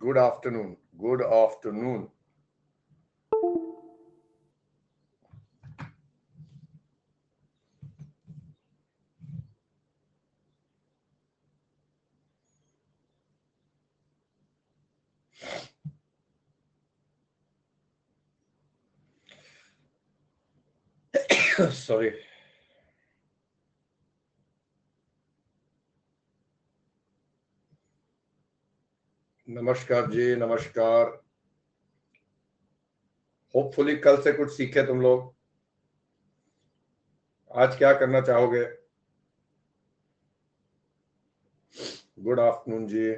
Good afternoon. Good afternoon. Sorry. नमस्कार जी, नमस्कार। Hopefully कल से कुछ सीखे तुम लोग। आज क्या करना चाहोगे? गुड आफ्टरनून जी।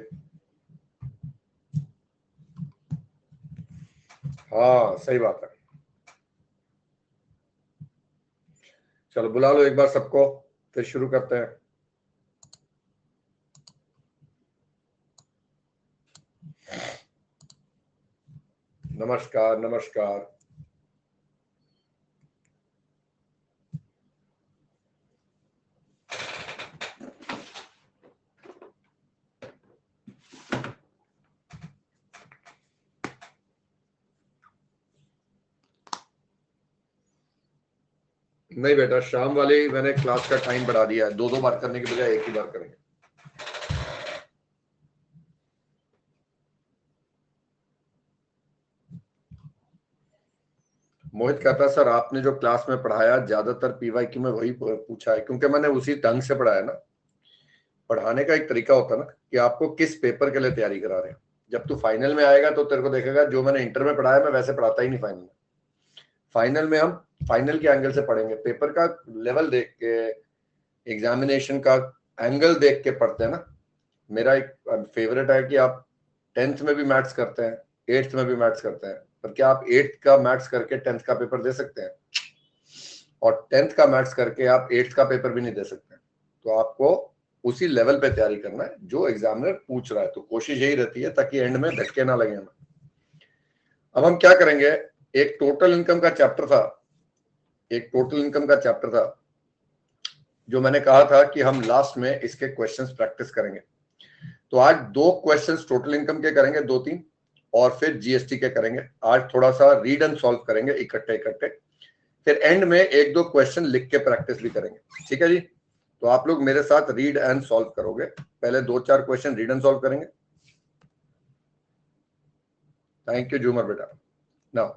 हाँ, सही बात है। चलो बुला लो एक बार सबको, फिर शुरू करते हैं। नमस्कार, नमस्कार। नहीं बेटा, शाम वाली मैंने क्लास का टाइम बढ़ा दिया है। 2-2 बार करने की बजाय एक ही बार करेंगे। मोहित कहता है सर आपने जो क्लास में पढ़ाया ज्यादातर पीवाईक्यू में वही पूछा है, क्योंकि मैंने उसी ढंग से पढ़ाया ना। पढ़ाने का एक तरीका होता है ना कि आपको किस पेपर के लिए तैयारी करा रहे हैं। जब तू फाइनल में आएगा तो तेरे को देखेगा जो मैंने इंटर में पढ़ाया मैं वैसे पढ़ाता ही नहीं फाइनल में। फाइनल में हम फाइनल के एंगल से पढ़ेंगे, पेपर का लेवल देख के, एग्जामिनेशन का एंगल देख के पढ़ते हैं ना। मेरा एक फेवरेट है कि आप 10th में भी मैथ्स करते हैं, 8th में भी मैथ्स करते हैं, पर क्या आप 8th का मैथ्स करके 10th का पेपर दे सकते हैं? और 10th का मैथ्स करके आप 8th का पेपर भी नहीं दे सकते। तो आपको उसी लेवल पे तैयारी करना है जो एग्जामिनर पूछ रहा है। तो कोशिश यही रहती है ताकि एंड में धक्के ना लगे हमें। अब हम क्या करेंगे, एक टोटल इनकम का चैप्टर था, जो मैंने कहा था कि हम लास्ट में इसके क्वेश्चंस प्रैक्टिस करेंगे। तो आज 2 क्वेश्चंस टोटल इनकम के करेंगे, 2-3, और फिर जीएसटी के करेंगे। आज थोड़ा सा रीड एंड सॉल्व करेंगे इकट्ठे, फिर एंड में 1-2 क्वेश्चन लिख के प्रैक्टिस भी करेंगे। ठीक है जी? तो आप लोग मेरे साथ रीड एंड सॉल्व करोगे। पहले 2-4 क्वेश्चन रीड एंड सॉल्व करेंगे। थैंक यू झूमर बेटा। नाउ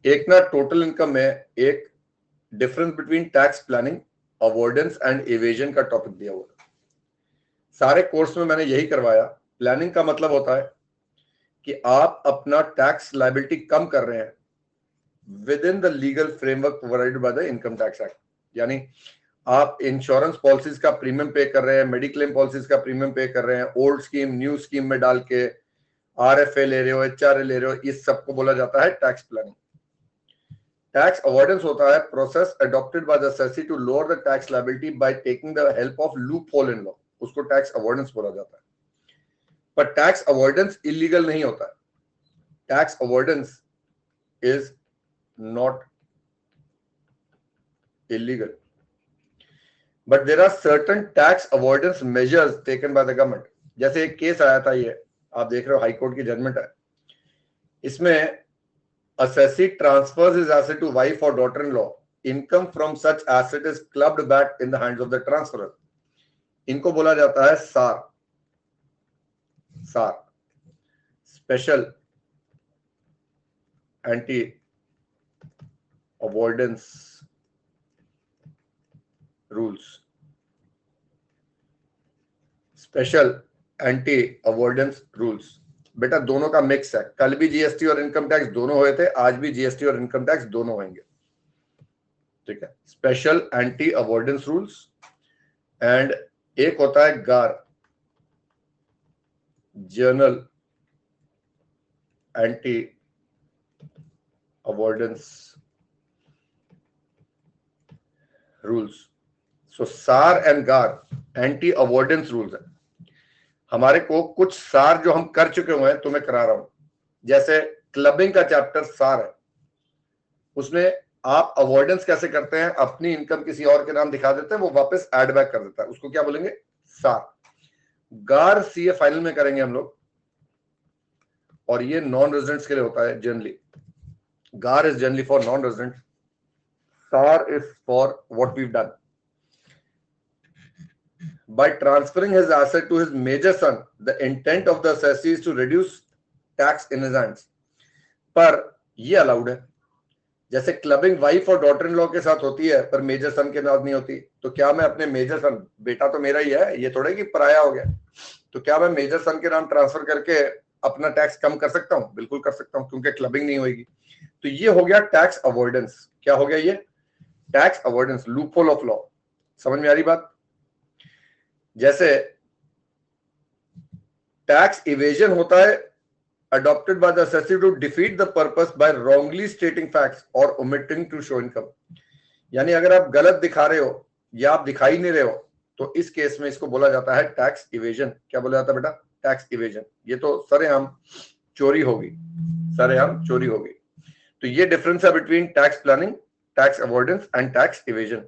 एक ना टोटल इनकम में एक difference between tax planning, avoidance and evasion का टॉपिक दिया हुआ है। सारे कोर्स में मैंने यही करवाया। प्लानिंग का मतलब होता है कि आप अपना टैक्स लायबिलिटी कम कर रहे हैं with in the legal framework provided by the income tax act. यानी आप इंश्योरेंस पॉलिसीज का प्रीमियम पे कर रहे हैं, मेडिक्लेम पॉलिसीज का प्रीमियम पे कर रहे हैं, ओल्ड स्कीम न्यू स्कीम में डाल के आरएफए ले रहे हो, एचआरए ले रहे हो, इस सबको बोला जाता है टैक्स प्लानिंग। टैक्स अवॉइडेंस होता है process adopted by the assessee to lower the tax liability by taking the help of loophole in law. उसको टैक्स अवॉइडेंस बोला जाता है। पर टैक्स अवॉइडेंस इलीगल नहीं होता है। Tax avoidance is not illegal, but there are certain tax avoidance measures taken by the government। जैसे एक केस आया था, ये आप देख रहे हो हाई कोर्ट की जजमेंट है। इसमें assessee transfers his asset to wife or daughter-in-law, income from such asset is clubbed back in the hands of the transferor। इनको बोला जाता है सार, special anti avoidance rules. Special anti avoidance rules बेटा दोनों का मिक्स है। कल भी जीएसटी और इनकम टैक्स दोनों हुए थे, आज भी जीएसटी और इनकम टैक्स दोनों होंगे। ठीक है? Special anti avoidance rules, and एक होता है गार, जनरल एंटी अवॉइडेंस रूल्स। सो सार एंड गार एंटी अवॉइडेंस रूल्स है। हमारे को कुछ सार जो हम कर चुके हुए हैं तुम्हें करा रहा हूं। जैसे क्लबिंग का चैप्टर सार है, उसमें आप अवॉइडेंस कैसे करते हैं, अपनी इनकम किसी और के नाम दिखा देते हैं, वो वापस एड बैक कर देता है, उसको क्या बोलेंगे? सार। गार सीए फाइनल में करेंगे हम लोग। और ये नॉन रेजिडेंट्स के लिए होता है generally. GAR is generally for non-resident. SAR is for what we've done. By transferring his asset to his major son, the intent of the assessee is to reduce tax in his hands. पर ये allowed है. जैसे clubbing wife और daughter in law के साथ होती है पर मेजर सन के नाम नहीं होती. तो क्या मैं अपने मेजर सन, बेटा तो मेरा ही है, ये थोड़ा कि पराया हो गया, तो क्या मैं मेजर सन के नाम ट्रांसफर करके अपना टैक्स कम कर सकता हूं? बिल्कुल कर सकता हूं, क्योंकि क्लबिंग नहीं होगी. तो ये हो गया टैक्स अवॉइडेंस. क्या हो गया ये? Tax avoidance, loophole of law. समझ में आ रही बात? जैसे टैक्स इवेजन होता है adopted by the assessee to defeat the purpose by wrongly stating facts or omitting to show income. यानी अगर आप गलत दिखा रहे हो या आप दिखाई नहीं रहे हो तो इस केस में इसको बोला जाता है टैक्स इवेजन. क्या बोला जाता है बेटा? Tax evasion. ये तो सरेआम चोरी होगी, सरेआम चोरी होगी. तो ये डिफरेंस है between tax planning, tax avoidance and tax evasion.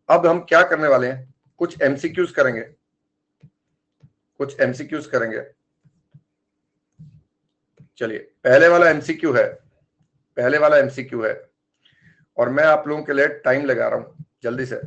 अब हम क्या करने वाले हैं? कुछ एमसीक्यूज करेंगे, कुछ एमसीक्यूज करेंगे. चलिए, पहले वाला एमसीक्यू है, पहले वाला एमसीक्यू है और मैं आप लोगों के लिए टाइम लगा रहा हूं जल्दी से.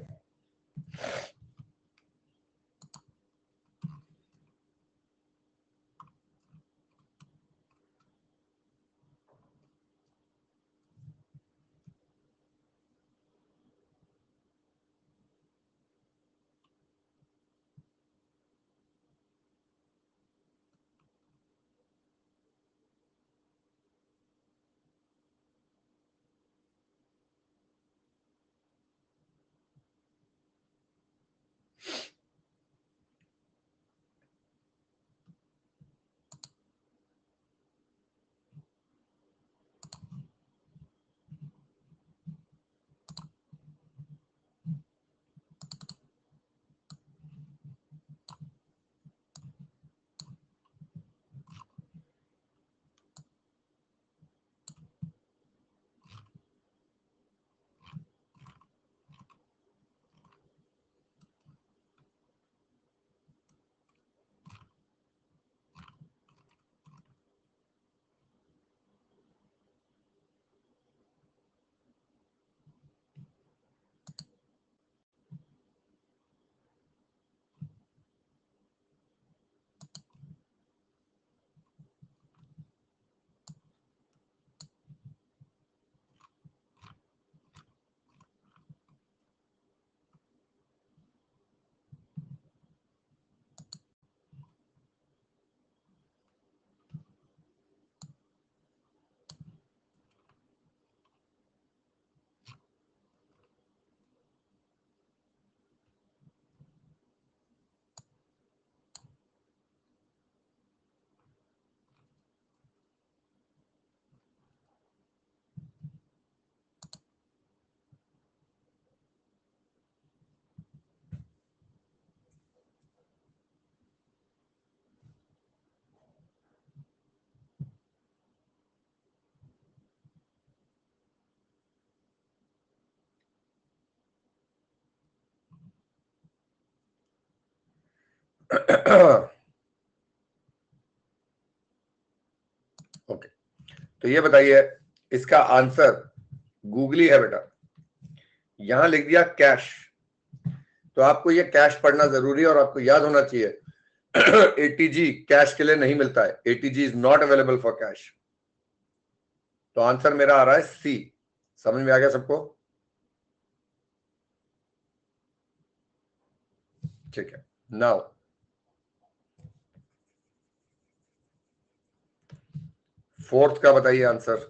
ओके, तो ये बताइए, इसका आंसर गूगली है बेटा. यहां लिख दिया कैश, तो आपको ये कैश पढ़ना जरूरी है और आपको याद होना चाहिए एटीजी कैश के लिए नहीं मिलता है. ATG is not available for cash. तो आंसर मेरा आ रहा है सी. समझ में आ गया सबको? ठीक है. नाउ फोर्थ का बताइए आंसर.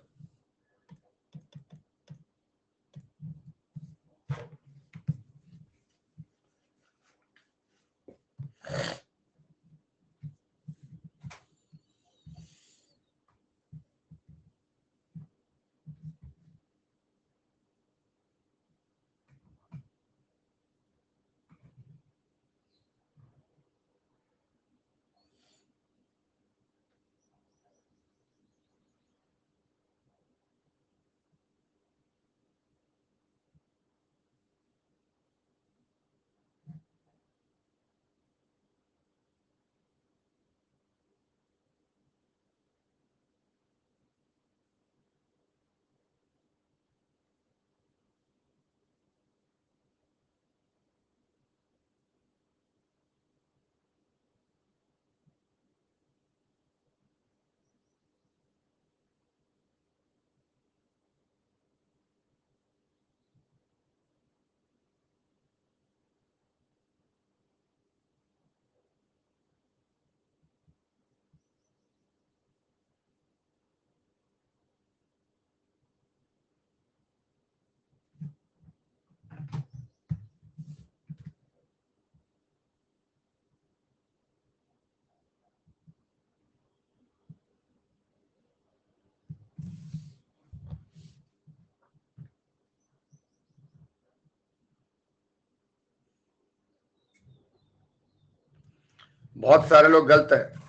बहुत सारे लोग गलत हैं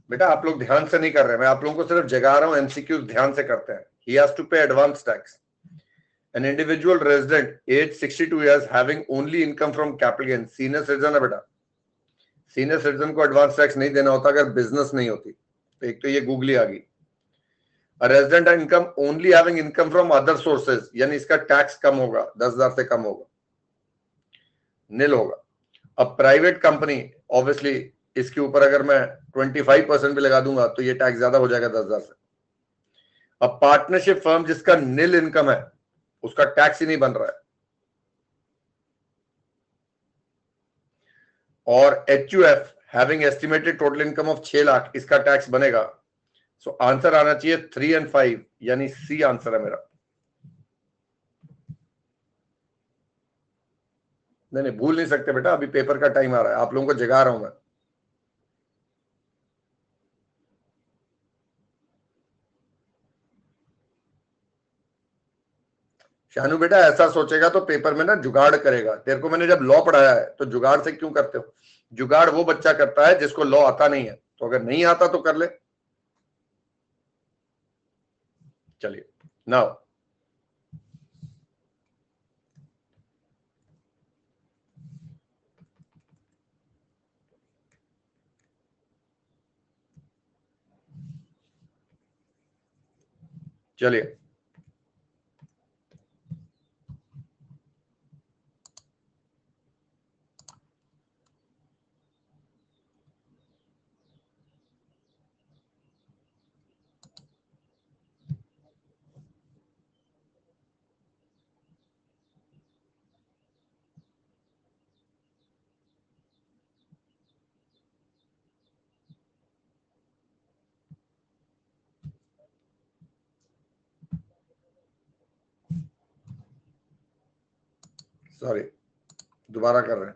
बेटा, आप लोग ध्यान से नहीं कर रहे, मैं आप लोगों को सिर्फ जगा रहा हूं, एमसीक्यू ध्यान से करते हैं. He has to pay advance tax. An individual resident age 62 years having only income from capital gain, senior citizen है बेटा. सीनियर सिटीजन को एडवांस टैक्स नहीं देना होता अगर बिजनेस नहीं होती. तो एक तो ये गूगली आ गई. Resident income only having income from other sources, यानी इसका टैक्स कम होगा, 10,000 से कम होगा, नील होगा. अब प्राइवेट कंपनी ऑब्वियसली इसके ऊपर अगर मैं 25% भी लगा दूंगा तो ये टैक्स ज्यादा हो जाएगा 10,000 से. अब पार्टनरशिप फर्म जिसका नील इनकम है उसका टैक्स ही नहीं बन रहा है. और HUF having estimated total income of 6 lakh, इसका टैक्स बनेगा. सो आंसर आना चाहिए 3 और 5, यानी सी आंसर है मेरा. नहीं भूल नहीं सकते बेटा, अभी पेपर का टाइम आ रहा है, आप लोगों को जगा रहा हूं मैं. शानू बेटा ऐसा सोचेगा तो पेपर में ना जुगाड़ करेगा. तेरे को मैंने जब लॉ पढ़ाया है तो जुगाड़ से क्यों करते हो? जुगाड़ वो बच्चा करता है जिसको लॉ आता नहीं है. तो अगर नहीं आता तो कर ले. चलिए नाउ चलिए सॉरी दोबारा कर रहे हैं.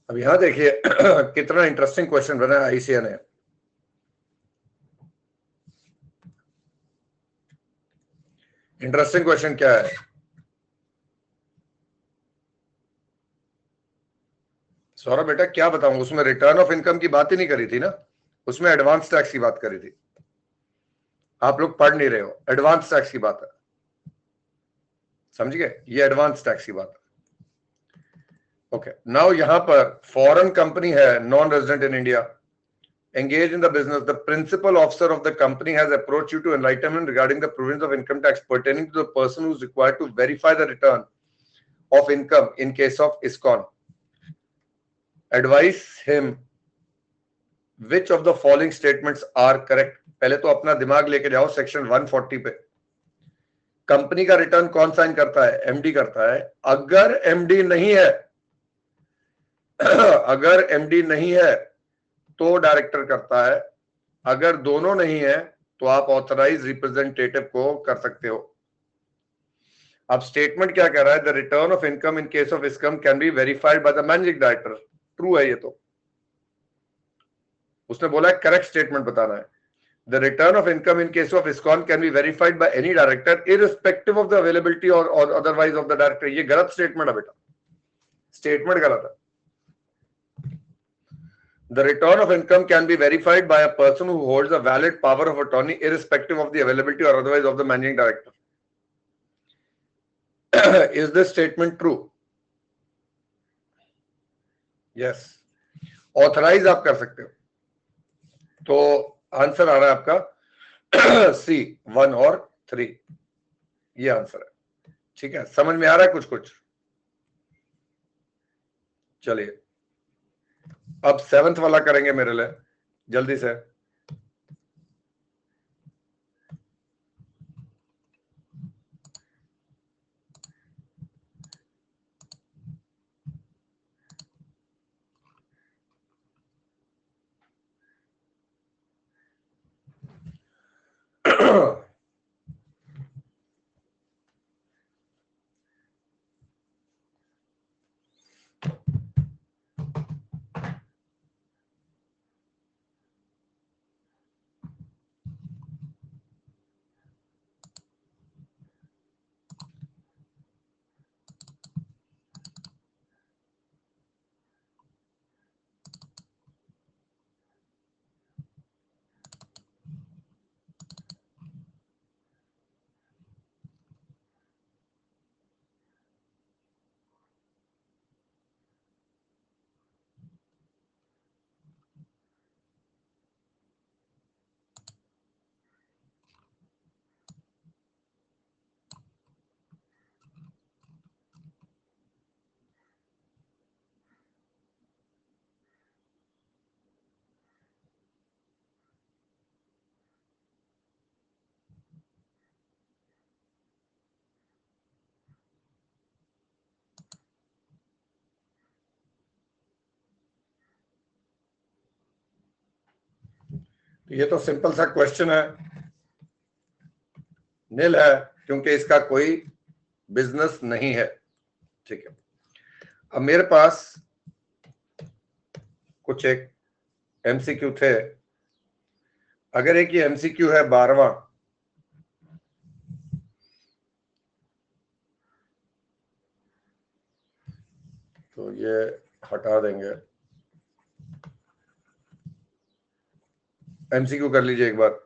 अब यहां देखिए कितना इंटरेस्टिंग क्वेश्चन बना है आईसीए ने. इंटरेस्टिंग क्वेश्चन क्या है? सौरभ बेटा क्या बताऊं, उसमें रिटर्न ऑफ इनकम की बात ही नहीं करी थी ना, उसमें एडवांस टैक्स की बात करी थी. आप लोग पढ़ नहीं रहे हो, एडवांस टैक्स की बात है, समझ गए? ये एडवांस टैक्स की बात है. ओके नाउ यहां पर फॉरेन कंपनी है, non resident in India, engage in the business. The principal officer of the company has approached you to enlighten him regarding the provisions of income tax pertaining to the person who is required to verify the return of income in case of ISKCON. Advise him which of the following statements are correct? पहले तो अपना दिमाग लेके जाओ section 140 पे। Company का return कौन sign करता है? एमडी करता है। अगर एमडी नहीं है अगर एमडी नहीं है तो डायरेक्टर करता है। अगर दोनों नहीं है तो आप ऑथराइज रिप्रेजेंटेटिव को कर सकते हो। अब स्टेटमेंट क्या कह रहा है? The return of income in case of income can be verified by the managing director. True है ये तो। उसने बोला है करेक्ट स्टेटमेंट बताना है। The return of income in case of ISKCON can be verified by any director irrespective of the availability or otherwise of the director। ये गलत स्टेटमेंट है बेटा, स्टेटमेंट गलत है। The return of income can be verified by a person who holds a valid power of attorney irrespective of the availability or otherwise of the managing director। Is this statement true? Yes। Authorise आप कर सकते हो। तो answer आ रहा है आपका सी 1 और 3, ये आंसर है। ठीक है, समझ में आ रहा है कुछ कुछ? चलिए अब 7th वाला करेंगे मेरे लिए जल्दी से। ये तो सिंपल सा क्वेश्चन है, नील है, क्योंकि इसका कोई बिजनेस नहीं है। ठीक है, अब मेरे पास कुछ एक एमसीक्यू थे। अगर एक ये एमसीक्यू है 12वां, तो ये हटा देंगे। एमसीक्यू कर लीजिए एक बार।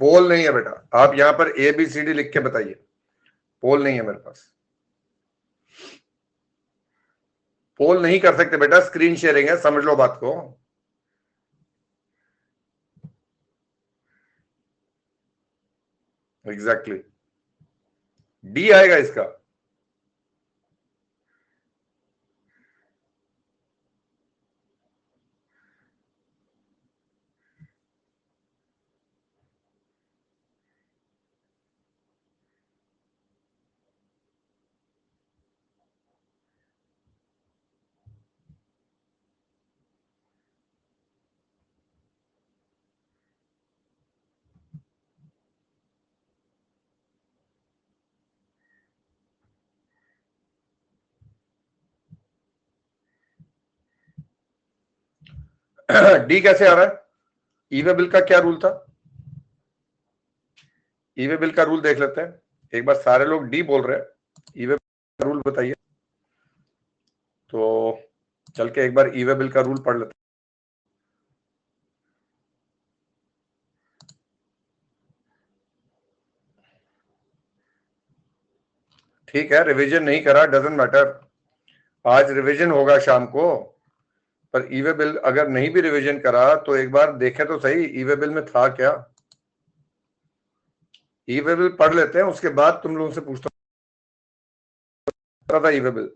पोल नहीं है बेटा, आप यहां पर ABCD लिख के बताइए। पोल नहीं है मेरे पास, पोल नहीं कर सकते बेटा, स्क्रीन शेयरिंग है, समझ लो बात को। एग्जैक्टली डी आएगा इसका। डी कैसे आ रहा है? ई वे बिल का क्या रूल था? ई वे बिल का रूल देख लेते हैं एक बार। सारे लोग डी बोल रहे हैं, ई वे बिल का रूल बताइए। तो चल के एक बार ई वे बिल का रूल पढ़ लेते हैं। ठीक है, रिवीजन नहीं करा, डजंट मैटर, आज रिवीजन होगा शाम को। पर ई वे बिल अगर नहीं भी रिवीजन करा तो एक बार देखें तो सही ई वे बिल में था क्या। ई वे बिल पढ़ लेते हैं, उसके बाद तुम लोगों से पूछता था e way bill.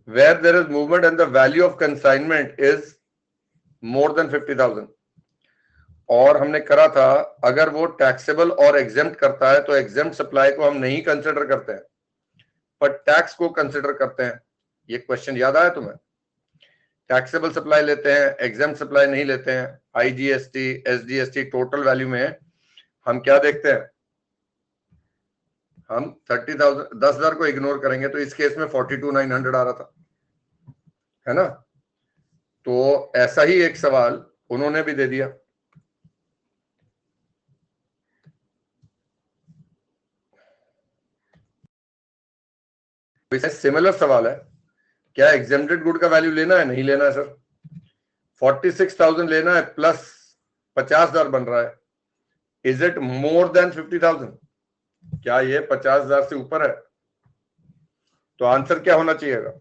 Where there is movement and the value of consignment is more than 50,000, और हमने करा था अगर वो टैक्सेबल और एग्जेम्प्ट करता है तो एग्जेम्प्ट सप्लाई को हम नहीं कंसिडर करते हैं पर टैक्स को कंसिडर करते हैं। ये क्वेश्चन याद आया तुम्हें? टैक्सेबल सप्लाई लेते हैं, एग्जेम्प्ट सप्लाई नहीं लेते हैं। आईजीएसटी, एसजीएसटी, टोटल वैल्यू में हम क्या देखते हैं? हम 30,000, 10,000 को इग्नोर करेंगे तो इस केस में 42,900 आ रहा था, है ना? तो ऐसा ही एक सवाल उन्होंने भी दे दिया। सिमिलर सवाल है, क्या एग्जेम्प्टेड गुड का वैल्यू लेना है? नहीं लेना है सर। 46,000 लेना है प्लस 50,000 बन रहा है। Is it more than 50,000? क्या ये 50,000 से ऊपर है? तो आंसर क्या होना चाहिएगा?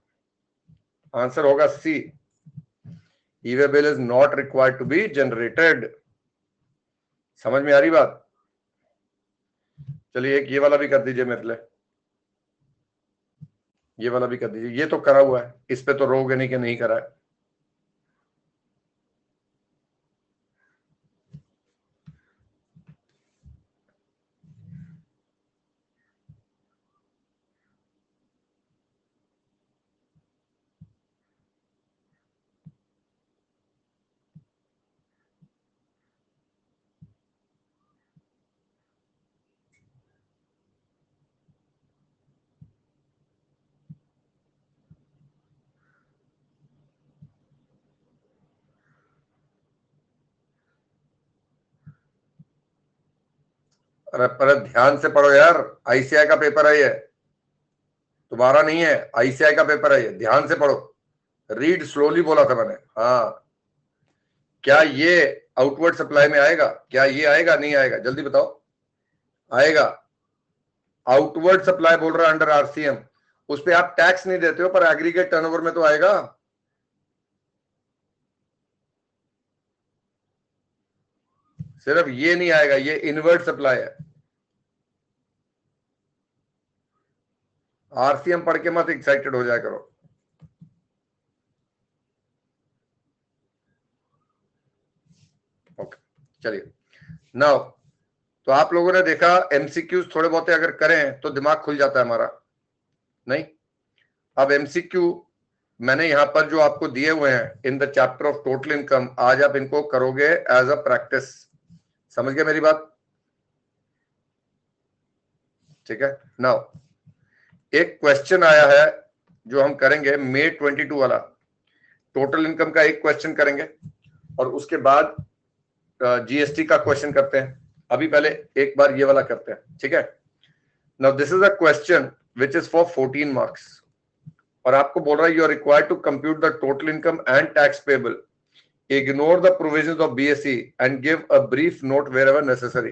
आंसर होगा C, e way bill is not required to be generated. समझ में आ रही बात? चलिए एक ये वाला भी कर दीजिए मेरे लिए, ये वाला भी कर दीजिए। ये तो करा हुआ है, इस पे तो रोगे नहीं कि नहीं करा है। अरे पर ध्यान से पढ़ो यार, आईसीआई का पेपर है ये, तुम्हारा नहीं है, आईसीआई का पेपर है ये, ध्यान से पढ़ो। रीड स्लोली बोला था मैंने। हाँ, क्या ये आउटवर्ड सप्लाई में आएगा? क्या ये आएगा? नहीं आएगा? जल्दी बताओ। आएगा। आउटवर्ड सप्लाई बोल रहा है अंडर आरसीएम, उस पे आप टैक्स नहीं देते हो पर एग्रीगेट टर्नओवर में तो आएगा। सिर्फ ये नहीं आएगा, ये इनवर्ट सप्लाई है। आरसीएम पढ़ के मत एक्साइटेड हो जाया करो। ओके, चलिए नाउ, तो आप लोगों ने देखा एमसीक्यूज थोड़े बहुत अगर करें तो दिमाग खुल जाता है हमारा, नहीं? अब एमसीक्यू मैंने यहां पर जो आपको दिए हुए हैं in the chapter of total income, आज आप इनको करोगे एज अ प्रैक्टिस। समझ गए मेरी बात? ठीक है। नाउ एक क्वेश्चन आया है जो हम करेंगे May 22 वाला, टोटल इनकम का एक क्वेश्चन करेंगे और उसके बाद जीएसटी का क्वेश्चन करते हैं। अभी पहले एक बार ये वाला करते हैं, ठीक है? Now this is a question which is for 14 marks और आपको बोल रहा है you are required to compute the total income and tax payable, ignore the provisions of BSE and give a brief note wherever necessary.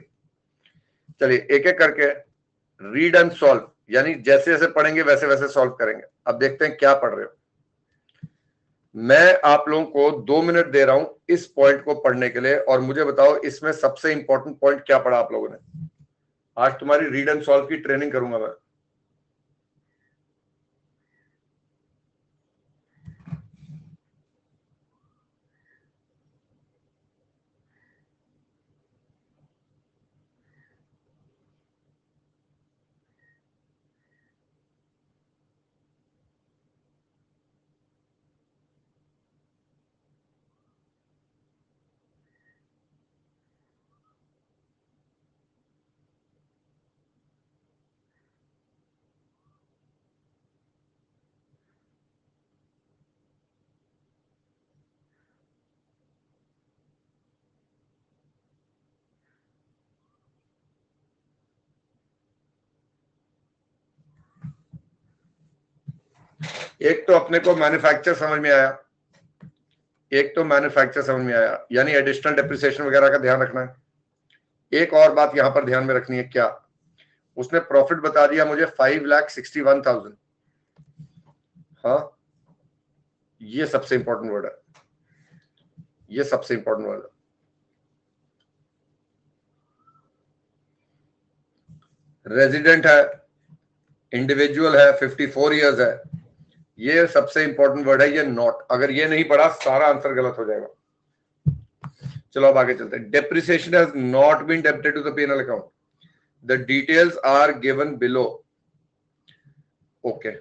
चलिए एक एक करके read and solve, यानी जैसे जैसे पढ़ेंगे वैसे वैसे सॉल्व करेंगे। अब देखते हैं क्या पढ़ रहे हो। मैं आप लोगों को 2 मिनट दे रहा हूं इस पॉइंट को पढ़ने के लिए और मुझे बताओ इसमें सबसे इंपॉर्टेंट पॉइंट क्या पढ़ा आप लोगों ने। आज तुम्हारी रीड एंड सॉल्व की ट्रेनिंग करूंगा मैं। एक तो अपने को मैन्युफैक्चर समझ में आया, यानी एडिशनल डेप्रिसिएशन वगैरह का ध्यान रखना है। एक और बात यहां पर ध्यान में रखनी है, क्या उसने प्रॉफिट बता दिया मुझे 5,61,000। हाँ, ये सबसे इंपॉर्टेंट वर्ड है, ये सबसे इंपॉर्टेंट वर्ड है। रेजिडेंट है, इंडिविजुअल है, 54 इयर्स है, ये सबसे इंपॉर्टेंट वर्ड है। ये नॉट, अगर ये नहीं पढ़ा सारा आंसर गलत हो जाएगा। चलो अब आगे चलते हैं। Depreciation has not been debited to the P&L account, the details are given below. Okay,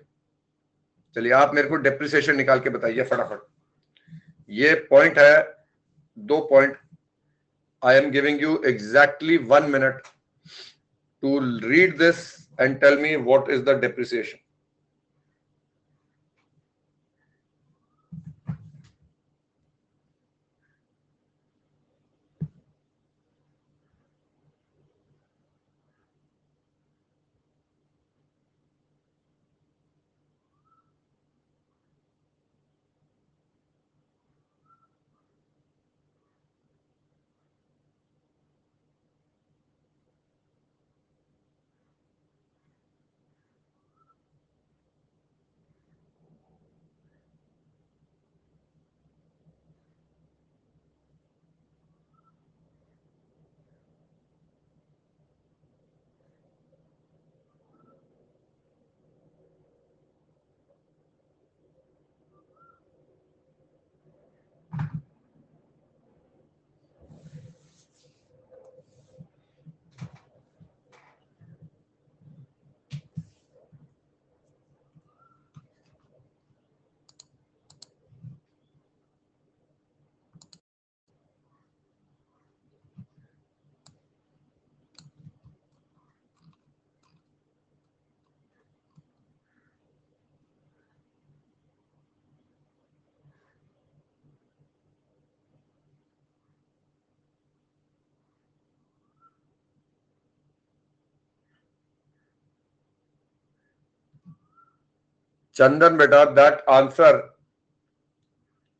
चलिए आप मेरे को डेप्रिसिएशन निकाल के बताइए फटाफट। ये पॉइंट है, 2 point. I am giving you exactly 1 minute to read this and tell me what is the depreciation. Chandan बेटा, दैट आंसर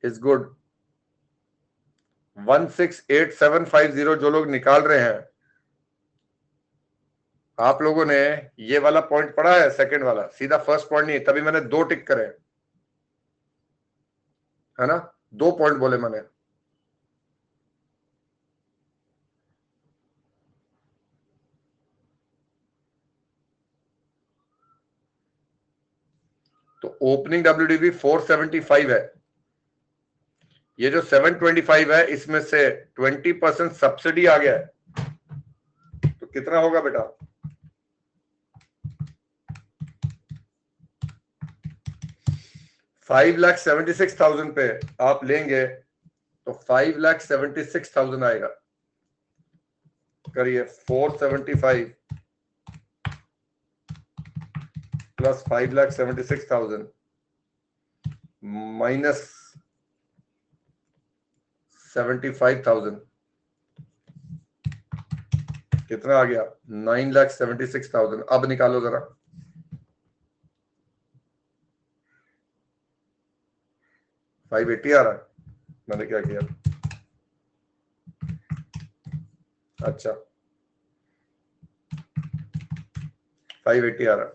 इज गुड। 168750 जो लोग निकाल रहे हैं, आप लोगों ने ये वाला पॉइंट पढ़ा है? सेकंड वाला, सीधा फर्स्ट पॉइंट नहीं, तभी मैंने 2 टिक करे, है ना? 2 पॉइंट बोले मैंने। तो ओपनिंग WDV 475 है, ये जो 725 है इसमें से 20% सब्सिडी आ गया है, तो कितना होगा बेटा? 5,76,000 पे आप लेंगे तो 5,76,000 आएगा। करिए 475 प्लस 5,76,000 माइनस 75,000, कितना आ गया? 9,76,000। अब निकालो जरा, $580 आ रहा है। मैंने क्या किया? अच्छा, 580 आ रहा है।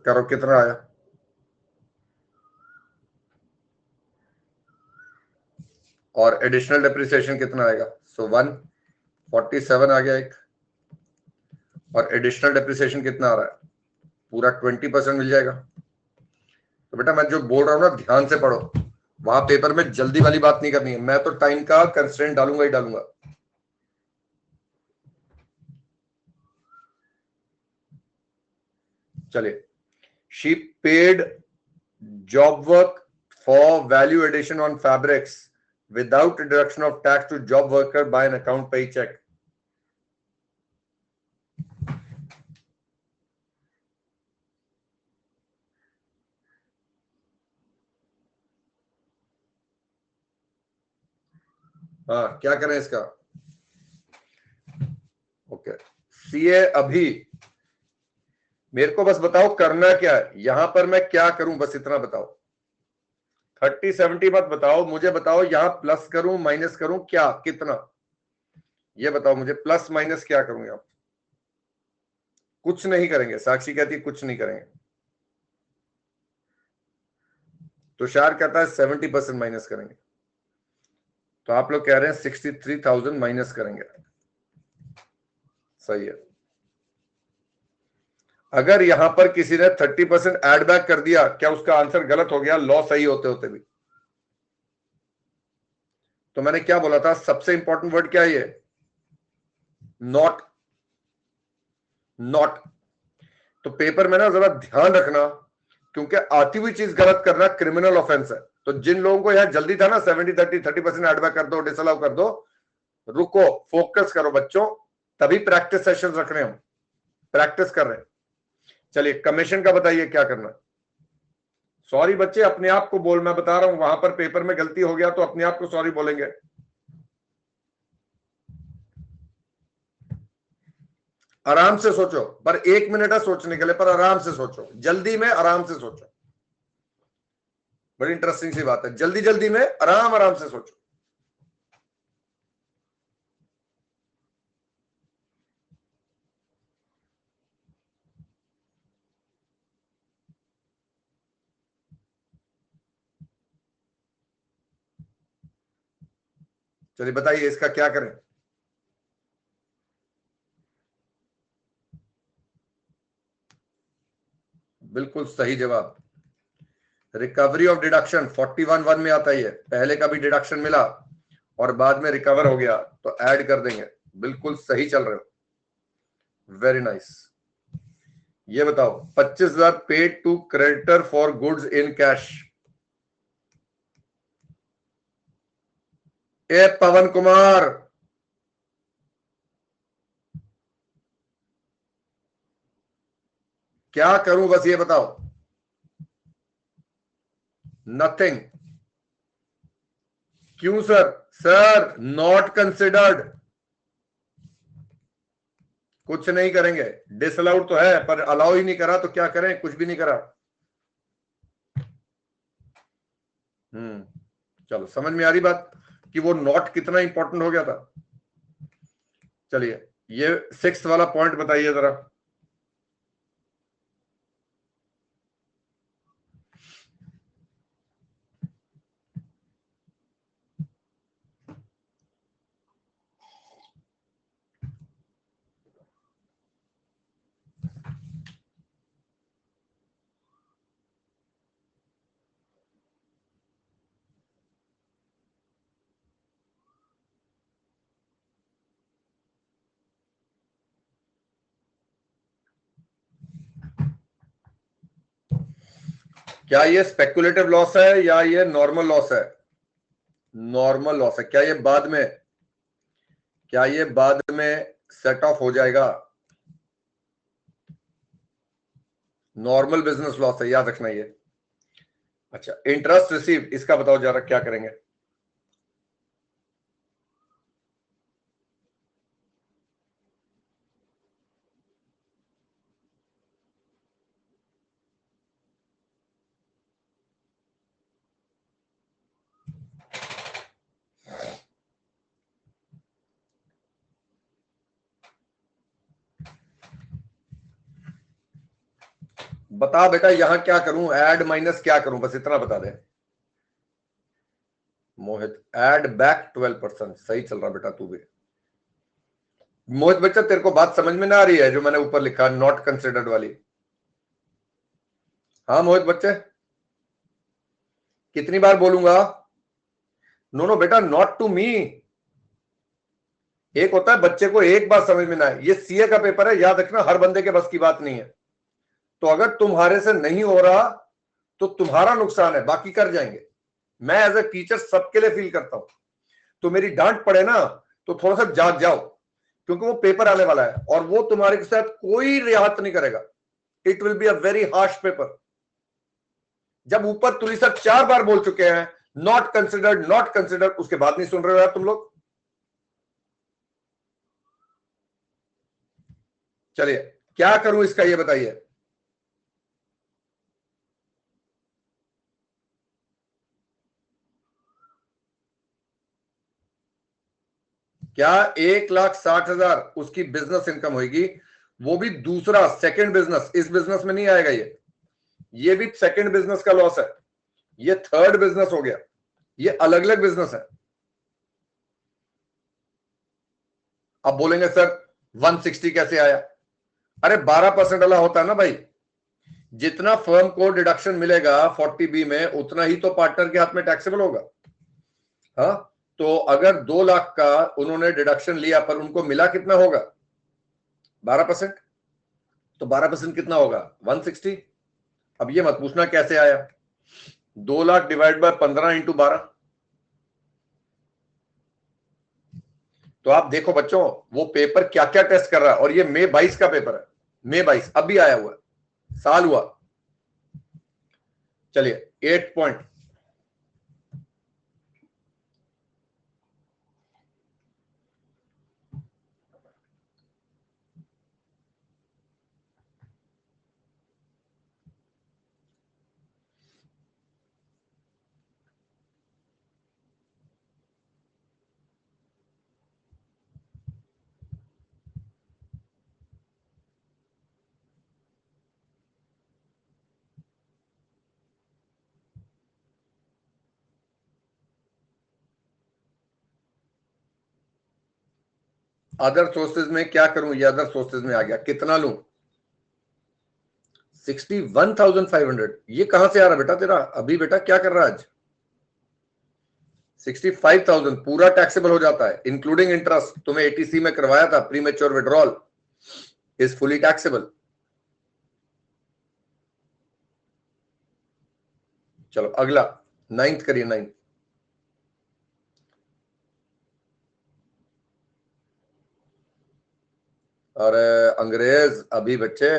करो, कितना आया? और एडिशनल डेप्रिसिएशन कितना आएगा? सो 147 आ गया एक, और एडिशनल डेप्रिसिएशन कितना आ रहा है? पूरा 20% मिल जाएगा। तो बेटा मैं जो बोल रहा हूं ना, ध्यान से पढ़ो, वहां पेपर में जल्दी वाली बात नहीं करनी है। मैं तो टाइम का कंस्ट्रेंट डालूंगा ही डालूंगा। चलिए, she paid job work for value addition on fabrics without deduction of tax to job worker by an account pay check. हाँ, क्या करें इसका? ओके, सीए अभी मेरे को बस बताओ करना क्या है यहां पर, मैं क्या करूं, बस इतना बताओ। 30-70 मत बताओ, मुझे बताओ यहां प्लस करूं माइनस करूं, क्या कितना, ये बताओ मुझे। प्लस माइनस क्या करूं यहां? कुछ नहीं करेंगे, साक्षी कहती है कुछ नहीं करेंगे, तुषार कहता है 70% माइनस करेंगे, तो आप लोग कह रहे हैं 63,000 माइनस करेंगे। सही है। अगर यहां पर किसी ने 30% एड बैक कर दिया, क्या उसका आंसर गलत हो गया लॉ सही होते होते भी? तो मैंने क्या बोला था, सबसे इंपॉर्टेंट वर्ड क्या है ये? नॉट। नॉट। तो पेपर में ना जरा ध्यान रखना, क्योंकि आती हुई चीज गलत करना क्रिमिनल ऑफेंस है। तो जिन लोगों को यहां जल्दी था ना 30% एड बैक कर दो, डिसअलाउ कर दो, रुको, फोकस करो बच्चों, तभी प्रैक्टिस सेशंस रख रहे हैं हम, प्रैक्टिस कर रहे हैं। चलिए कमीशन का बताइए क्या करना। सॉरी बच्चे, अपने आप को बोल, मैं बता रहा हूं वहां पर पेपर में गलती हो गया तो अपने आप को सॉरी बोलेंगे। आराम से सोचो, पर 1 मिनट है सोचने के लिए, पर आराम से सोचो, जल्दी में आराम से सोचो। बड़ी इंटरेस्टिंग सी बात है, जल्दी जल्दी में आराम आराम से सोचो। चलिए बताइए इसका क्या करें। बिल्कुल सही जवाब, रिकवरी ऑफ डिडक्शन 41(1) में आता ही है, पहले का भी डिडक्शन मिला और बाद में रिकवर हो गया तो ऐड कर देंगे। बिल्कुल सही चल रहे हो, वेरी नाइस। ये बताओ 25,000 paid to creditor for goods in cash. ए पवन कुमार, क्या करूं बस ये बताओ। नथिंग। क्यों सर? सर नॉट कंसिडर्ड, कुछ नहीं करेंगे। डिसअलाउड तो है पर अलाउ ही नहीं करा, तो क्या करें, कुछ भी नहीं करा। चलो समझ में आ रही बात कि वो नॉट कितना इंपॉर्टेंट हो गया था। चलिए ये 6th वाला पॉइंट बताइए जरा। क्या ये स्पेकुलेटिव लॉस है या ये नॉर्मल लॉस है? नॉर्मल लॉस है। क्या ये बाद में सेट ऑफ हो जाएगा? नॉर्मल बिजनेस लॉस है, याद रखना ये। अच्छा, इंटरेस्ट रिसीव, इसका बताओ जरा क्या करेंगे। बता बेटा यहां क्या करूं, ऐड माइनस क्या करूं, बस इतना बता दे। मोहित ऐड बैक 12%, सही चल रहा बेटा तू भी। मोहित बच्चा तेरे को बात समझ में ना आ रही है जो मैंने ऊपर लिखा नॉट कंसिडर्ड वाली? हाँ मोहित बच्चे, कितनी बार बोलूंगा? नो नो बेटा, नॉट टू मी। एक होता है बच्चे को एक बार समझ में ना आए, ये सीए का पेपर है, याद रखना हर बंदे के बस की बात नहीं है। तो अगर तुम्हारे से नहीं हो रहा तो तुम्हारा नुकसान है, बाकी कर जाएंगे। मैं एज ए टीचर सबके लिए फील करता हूं, तो मेरी डांट पड़े ना तो थोड़ा सा जाग जाओ, क्योंकि वो पेपर आने वाला है और वो तुम्हारे के साथ कोई रियायत नहीं करेगा। It will be a very harsh paper. जब ऊपर तुली सर 4 बार बोल चुके हैं नॉट कंसिडर्ड नॉट कंसिडर्ड, उसके बाद नहीं सुन रहे हो यार तुम लोग। चलिए क्या करूं इसका ये बताइए। क्या 1,60,000 उसकी बिजनेस इनकम होगी, वो भी दूसरा सेकंड बिजनेस, इस बिजनेस में नहीं आएगा ये भी सेकंड बिजनेस का लॉस है, ये थर्ड बिजनेस हो गया, ये अलग अलग बिजनेस है। अब बोलेंगे सर 160 कैसे आया? अरे 12% वाला होता है ना भाई, जितना फर्म को डिडक्शन मिलेगा 40B में उतना ही तो पार्टनर के हाथ में टैक्सेबल होगा। हाँ, तो अगर 2 लाख का उन्होंने डिडक्शन लिया पर उनको मिला कितना होगा? 12%। तो 12% कितना होगा? 160। अब ये मत पूछना कैसे आया, 2 लाख डिवाइड बाय 15 इंटू 12। तो आप देखो बच्चों वो पेपर क्या क्या टेस्ट कर रहा है, और ये मई 22 का पेपर है, मई 22 अभी आया हुआ है, साल हुआ। चलिए 8 पॉइंट। अदर सोर्सेज में क्या करूं, ये अदर सोर्सेज में आ गया, कितना लूं? 61,500। ये कहां से आ रहा बेटा तेरा? अभी बेटा क्या कर रहा है आज? 65,000 पूरा टैक्सेबल हो जाता है इंक्लूडिंग इंटरेस्ट। तुम्हें एटीसी में करवाया था, pre mature withdrawal is fully taxable. चलो अगला 9th करिए, 9th। अरे अंग्रेज अभी बच्चे,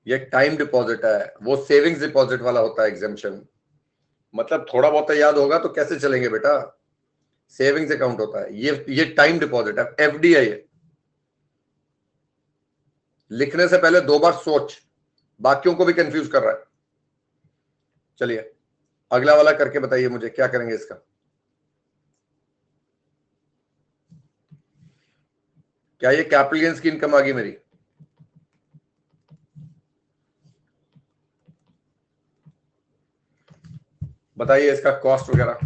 ये टाइम डिपॉजिट है, वो सेविंग्स डिपॉजिट वाला होता है एग्जेम्पशन। मतलब थोड़ा बहुत याद होगा तो कैसे चलेंगे बेटा, सेविंग्स अकाउंट होता है ये टाइम डिपॉजिट है, एफडी है ये। लिखने से पहले 2 बार सोच, बाकियों को भी कंफ्यूज कर रहा है। चलिए अगला वाला करके बताइए मुझे क्या करेंगे इसका। क्या ये कैपिटल गेन्स की इनकम आ गई मेरी? बताइए इसका कॉस्ट वगैरह।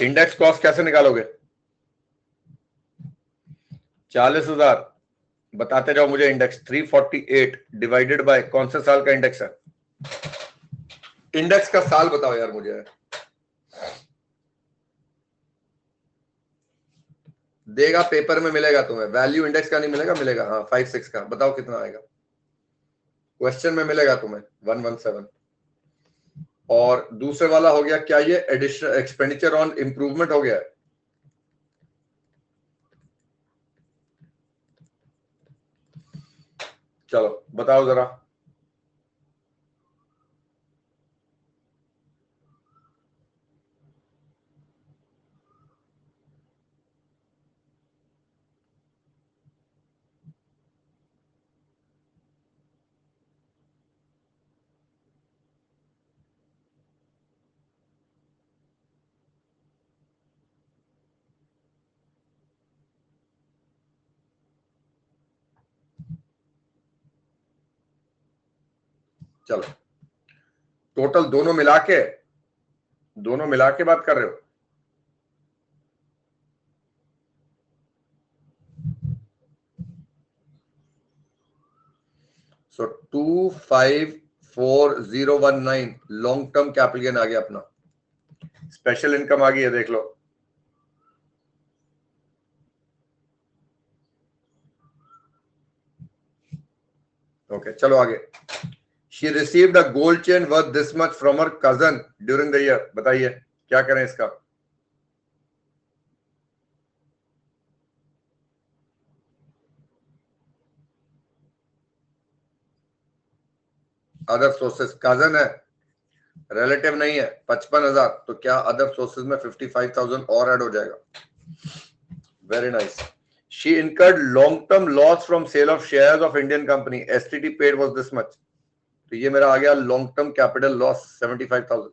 इंडेक्स कॉस्ट कैसे निकालोगे? 40,000 बताते जाओ मुझे। इंडेक्स 348 डिवाइडेड बाय कौन से साल का इंडेक्स है? इंडेक्स का साल बताओ यार मुझे। देगा पेपर में मिलेगा तुम्हें, वैल्यू इंडेक्स का नहीं मिलेगा, मिलेगा हाँ 5-6 का। बताओ कितना आएगा, क्वेश्चन में मिलेगा तुम्हें 117। और दूसरे वाला हो गया, क्या ये एडिशनल एक्सपेंडिचर ऑन इंप्रूवमेंट हो गया है? चलो बताओ जरा। चलो टोटल दोनों मिला के बात कर रहे हो? सो 254019 लॉन्ग टर्म कैपिटल गेन आ गया अपना। स्पेशल इनकम आ गई है, देख लो। ओके, चलो आगे। She received a gold chain worth this much from her cousin during the year. बताइए क्या करें इसका? अदर सोर्सेस, कजन है, रिलेटिव नहीं है। 55,000, तो क्या अदर सोर्सेस में 55,000 और ऐड हो जाएगा? Very nice. She incurred long-term loss from sale of shares of Indian company. STT paid was this much. तो ये मेरा आ गया लॉन्ग टर्म कैपिटल लॉस 75,000।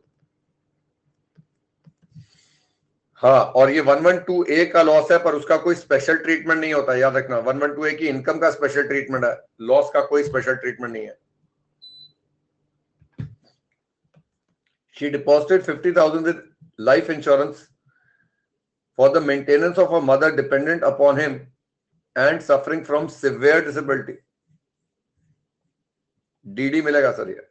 हाँ, और ये 112A का लॉस है, पर उसका कोई स्पेशल ट्रीटमेंट नहीं होता, याद रखना। 112A की इनकम का स्पेशल ट्रीटमेंट है, लॉस का कोई स्पेशल ट्रीटमेंट नहीं है। She deposited 50,000 with life insurance for the maintenance of her mother dependent upon him and suffering from severe disability. DD मिलेगा सर, ये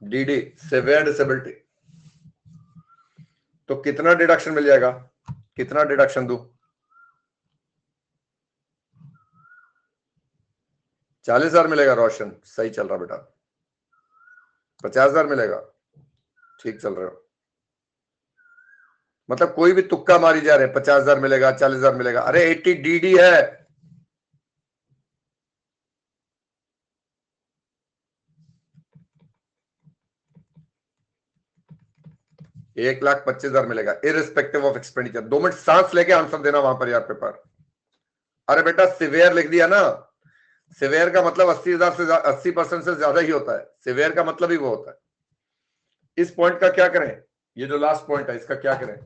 DD severe disability। तो कितना डिडक्शन मिल जाएगा? कितना डिडक्शन दूं? 40,000 मिलेगा। रोशन सही चल रहा बेटा। 50,000 मिलेगा, ठीक चल रहे हो। मतलब कोई भी तुक्का मारी जा रहे हैं, 50,000 मिलेगा, 40,000 मिलेगा। अरे 80 DD है। $1,25,000 मिलेगा इररिस्पेक्टिव ऑफ एक्सपेंडिचर। 2 मिनट सांस लेके आंसर देना वहां पर यार पेपर। अरे बेटा सिवियर लिख दिया ना। सिवियर का मतलब 80,000 से 80% से ज्यादा ही होता है। सिवियर का मतलब ही वो होता है। इस पॉइंट का क्या करें? ये जो लास्ट पॉइंट है इसका क्या करें?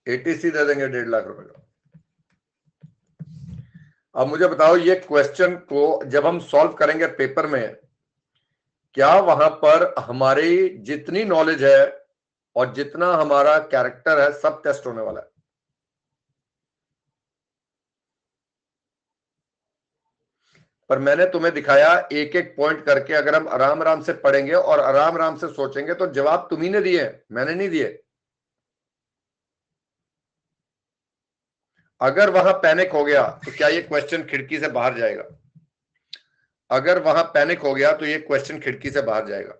ATC दे देंगे 1.5 लाख रुपए का। अब मुझे बताओ, ये क्वेश्चन को जब हम सॉल्व करेंगे पेपर में, क्या वहां पर हमारी जितनी नॉलेज है और जितना हमारा कैरेक्टर है सब टेस्ट होने वाला है? पर मैंने तुम्हें दिखाया एक एक पॉइंट करके। अगर हम आराम आराम से पढ़ेंगे और आराम आराम से सोचेंगे तो जवाब तुम्ही ने दिए, मैंने नहीं दिए। अगर वहां पैनिक हो गया तो क्या ये क्वेश्चन खिड़की से बाहर जाएगा? अगर वहां पैनिक हो गया तो ये क्वेश्चन खिड़की से बाहर जाएगा।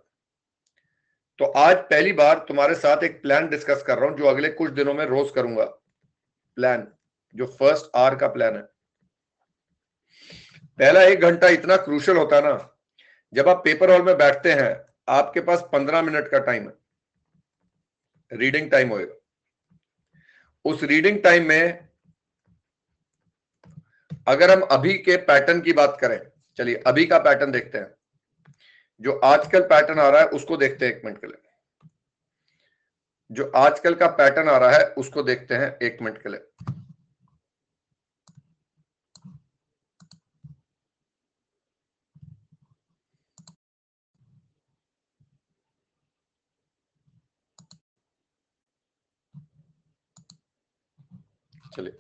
तो आज पहली बार तुम्हारे साथ एक प्लान डिस्कस कर रहा हूं, जो अगले कुछ दिनों में रोज करूंगा। प्लान जो फर्स्ट आवर का प्लान है। पहला 1 घंटा इतना क्रूशियल होता है ना। जब आप पेपर हॉल में बैठते हैं, आपके पास 15 मिनट का टाइम है, रीडिंग टाइम होएगा। उस रीडिंग टाइम में अगर हम अभी के पैटर्न की बात करें, चलिए अभी का पैटर्न देखते हैं। जो आजकल पैटर्न आ रहा है उसको देखते हैं 1 मिनट के लिए। जो आजकल का पैटर्न आ रहा है उसको देखते हैं 1 मिनट के लिए। चलिए,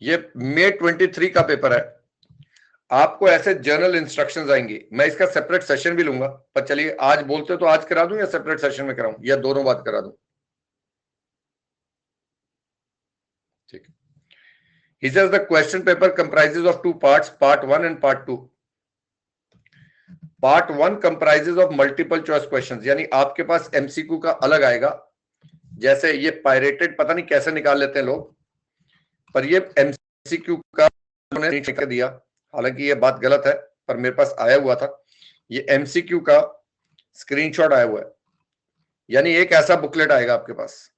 ये मई 23 का पेपर है। आपको ऐसे जर्नल इंस्ट्रक्शंस आएंगी। मैं इसका सेपरेट सेशन भी लूंगा, पर चलिए आज बोलते तो आज करा दूं या सेपरेट सेशन में कराऊं, या दोनों बात करा दूं? ठीक है। He says the question paper comprises of 2 parts, part 1 and part 2. Part 1 comprises of multiple choice questions, यानी आपके पास MCQ का अलग आएगा। जैसे ये पायरेटेड पता नहीं कैसे निकाल लेते हैं लोग, पर ये MCQ का उन्होंने दिया, हालांकि ये बात गलत है, पर मेरे पास आया हुआ था। ये MCQ का स्क्रीनशॉट आया हुआ है, यानी एक ऐसा बुकलेट आएगा आपके पास।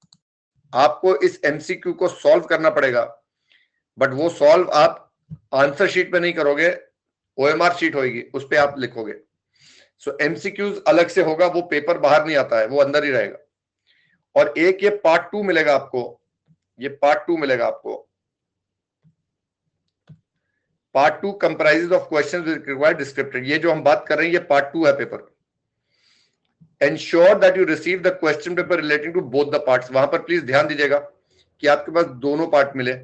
आपको इस MCQ को सॉल्व करना पड़ेगा, बट वो सॉल्व आप आंसर शीट पे नहीं करोगे, OMR शीट होगी, उस पे आप लिखोगे। सो MCQs अलग से होगा, वो पेपर बाहर नहीं आता है, वो अंदर ही रहेगा। और एक ये पार्ट 2 मिलेगा आपको, ये पार्ट 2 मिलेगा आपको। Part 2 comprises of questions with required descriptor. ये जो हम बात कर रहे हैं ये पार्ट 2 है paper. Ensure that you receive the question paper relating to both the parts. वहां पर प्लीज ध्यान दीजिएगा कि आपके पास दोनों पार्ट मिले.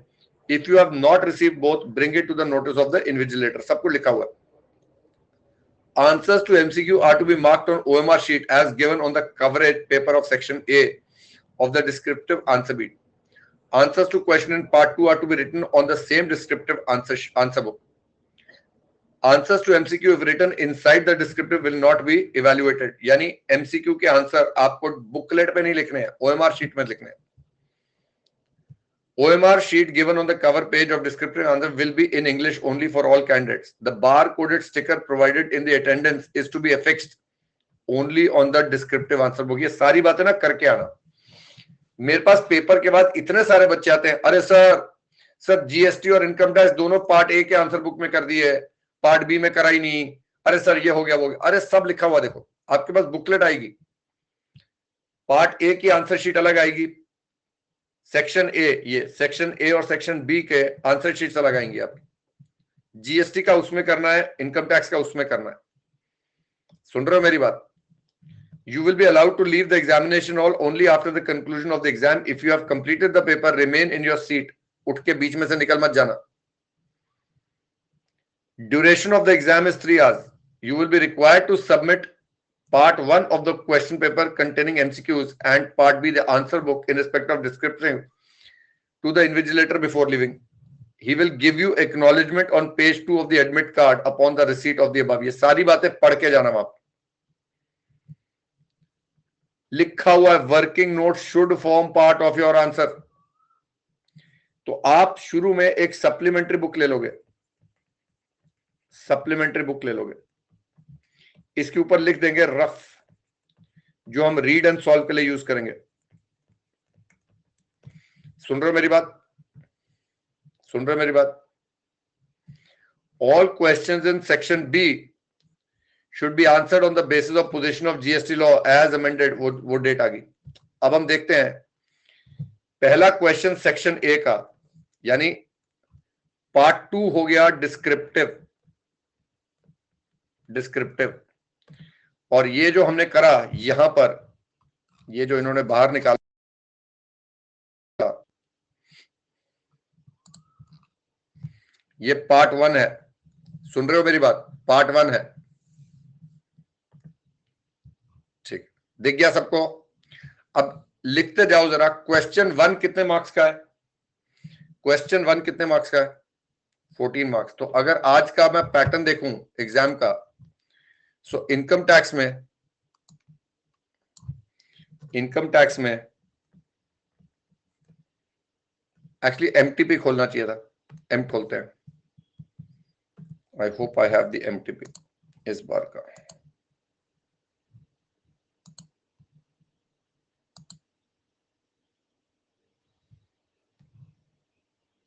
If you have not received both, bring it to the notice of the invigilator. सब कुछ लिखा हुआ है. Answers to MCQ are to be marked on OMR sheet as given on the coverage paper of section A of the descriptive answer beat. Answers to question in part 2 are to be written on the same descriptive answer book. Answers to MCQ if written inside the descriptive will not be evaluated. यानी MCQ के answer आपको booklet पे नहीं लिखने हैं, OMR sheet में लिखने हैं. OMR sheet given on the cover page of descriptive answer will be in English only for all candidates. The bar-coded sticker provided in the attendance is to be affixed only on the descriptive answer book. ये सारी बातें ना करके आना. मेरे पास paper के बाद इतने सारे बच्चे आते हैं, अरे सर जीएसटी और इनकम टैक्स दोनों पार्ट ए के आंसर बुक में कर दिए, पार्ट बी में कराई नहीं. अरे सर ये हो गया वो गया. अरे सब लिखा हुआ देखो, आपके पास बुकलेट आएगी, पार्ट ए की आंसर शीट अलग आएगी, सेक्शन ए, ये सेक्शन ए और सेक्शन बी के आंसर शीट अलग आएंगी. आपकी जीएसटी का उसमें करना है, इनकम टैक्स का उसमें करना है. सुन रहे हो मेरी बात? You will be allowed to leave the examination hall only after the conclusion of the exam. If you have completed the paper, remain in your seat. उठ के बीच में से निकल मत जाना. Duration of the exam is 3 hours. You will be required to submit part 1 of the question paper containing MCQs and part B, the answer book in respect of description, to the invigilator before leaving. He will give you acknowledgement on page 2 of the admit card upon the receipt of the above. ये सारी बातें पढ़ के जाना. आप लिखा हुआ है working note should form part of your answer. तो आप शुरू में एक सप्लीमेंट्री बुक ले लोगे, सप्लीमेंट्री बुक ले लोगे, इसके ऊपर लिख देंगे रफ, जो हम रीड एंड सॉल्व के लिए यूज करेंगे. सुन रहे हो मेरी बात? सुन रहे हो मेरी बात? All questions in section B should be answered on the basis of position of GST law as amended. वो डेट आ गई. अब हम देखते हैं पहला क्वेश्चन सेक्शन ए का, यानी पार्ट 2 हो गया डिस्क्रिप्टिव. डिस्क्रिप्टिव और ये जो हमने करा यहां पर, ये जो इन्होंने बाहर निकाला, ये पार्ट 1 है. सुन रहे हो मेरी बात? पार्ट 1 है. ठीक, दिख गया सबको? अब लिखते जाओ जरा. क्वेश्चन 1 कितने मार्क्स का है? क्वेश्चन 1 कितने मार्क्स का है? 14 मार्क्स. तो अगर आज का मैं पैटर्न देखूं एग्जाम का, सो इनकम टैक्स में एक्चुअली एमटीपी खोलना चाहिए था. एम खोलते हैं. I hope I have the MTP इस बार का.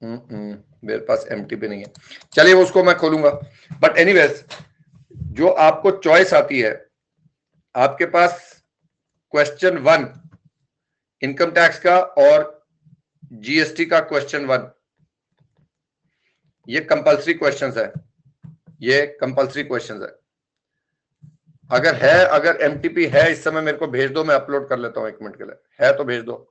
मेरे पास एमटीपी नहीं है. चलिए उसको मैं खोलूंगा. बट एनीवेज, जो आपको चॉइस आती है, आपके पास क्वेश्चन 1 इनकम टैक्स का और जीएसटी का क्वेश्चन 1, ये कंपल्सरी क्वेश्चंस है. ये कंपल्सरी क्वेश्चंस है. अगर एमटीपी है इस समय मेरे को भेज दो, मैं अपलोड कर लेता हूं 1 मिनट के लिए. है तो भेज दो.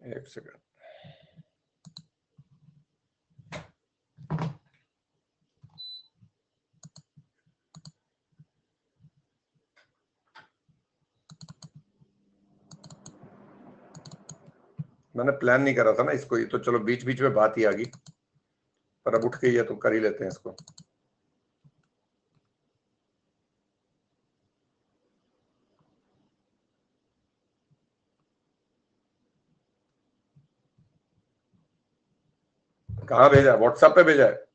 एक सेकंड. मैंने प्लान नहीं करा था ना इसको, ये तो चलो बीच बीच में बात ही आ गई, पर अब उठ के ये तो कर ही लेते हैं इसको. कहाँ भेजा? व्हाट्सएप पे भेजा है.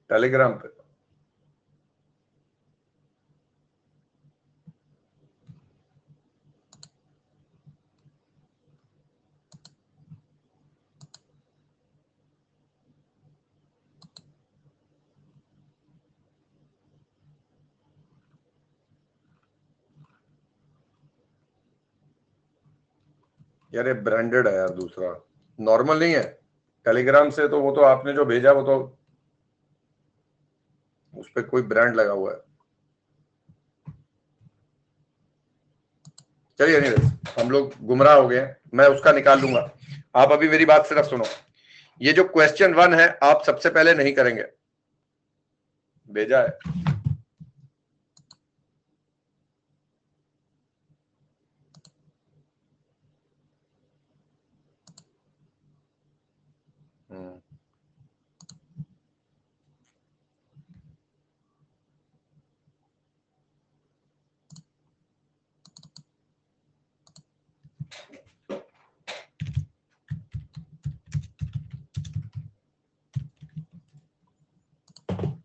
टेलीग्राम पे. यार ये ब्रांडेड है यार, दूसरा नॉर्मल नहीं है। टेलीग्राम से तो वो तो आपने जो भेजा वो तो उस पर कोई ब्रांड लगा हुआ है। चलिए नहीं, हम लोग गुमराह हो गए, मैं उसका निकाल लूंगा। आप अभी मेरी बात सिर्फ सुनो। ये जो क्वेश्चन 1 है आप सबसे पहले नहीं करेंगे, भेजा है।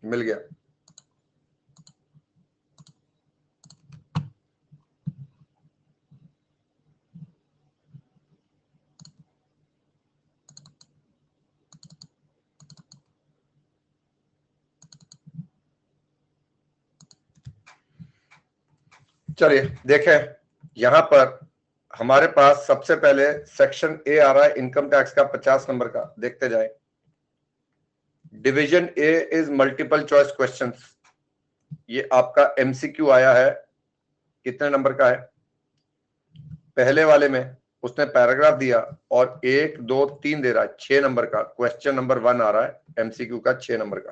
मिल गया। चलिए देखें, यहां पर हमारे पास सबसे पहले सेक्शन ए आ रहा है इनकम टैक्स का 50 नंबर का, देखते जाए। Division A is multiple choice questions. ये आपका एमसीक्यू आया है, कितने नंबर का है? पहले वाले में उसने पैराग्राफ दिया और 1 2 3 दे रहा है, 6 नंबर का क्वेश्चन नंबर 1 आ रहा है एमसीक्यू का, 6 नंबर का।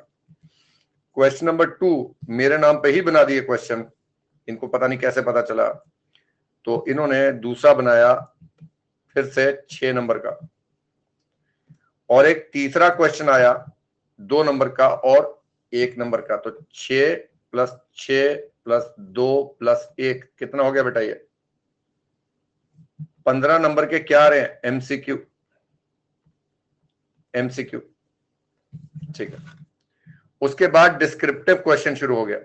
क्वेश्चन नंबर 2 मेरे नाम पे ही बना दिए क्वेश्चन, इनको पता नहीं कैसे पता चला, तो इन्होंने दूसरा बनाया फिर से 6 नंबर का। और एक तीसरा क्वेश्चन आया 2 नंबर का और 1 नंबर का, तो 6 + 6 + 2 + 1 कितना हो गया बेटा? ये 15 नंबर के क्या आ रहे हैं? एमसीक्यू। एमसीक्यू ठीक है। उसके बाद डिस्क्रिप्टिव क्वेश्चन शुरू हो गया।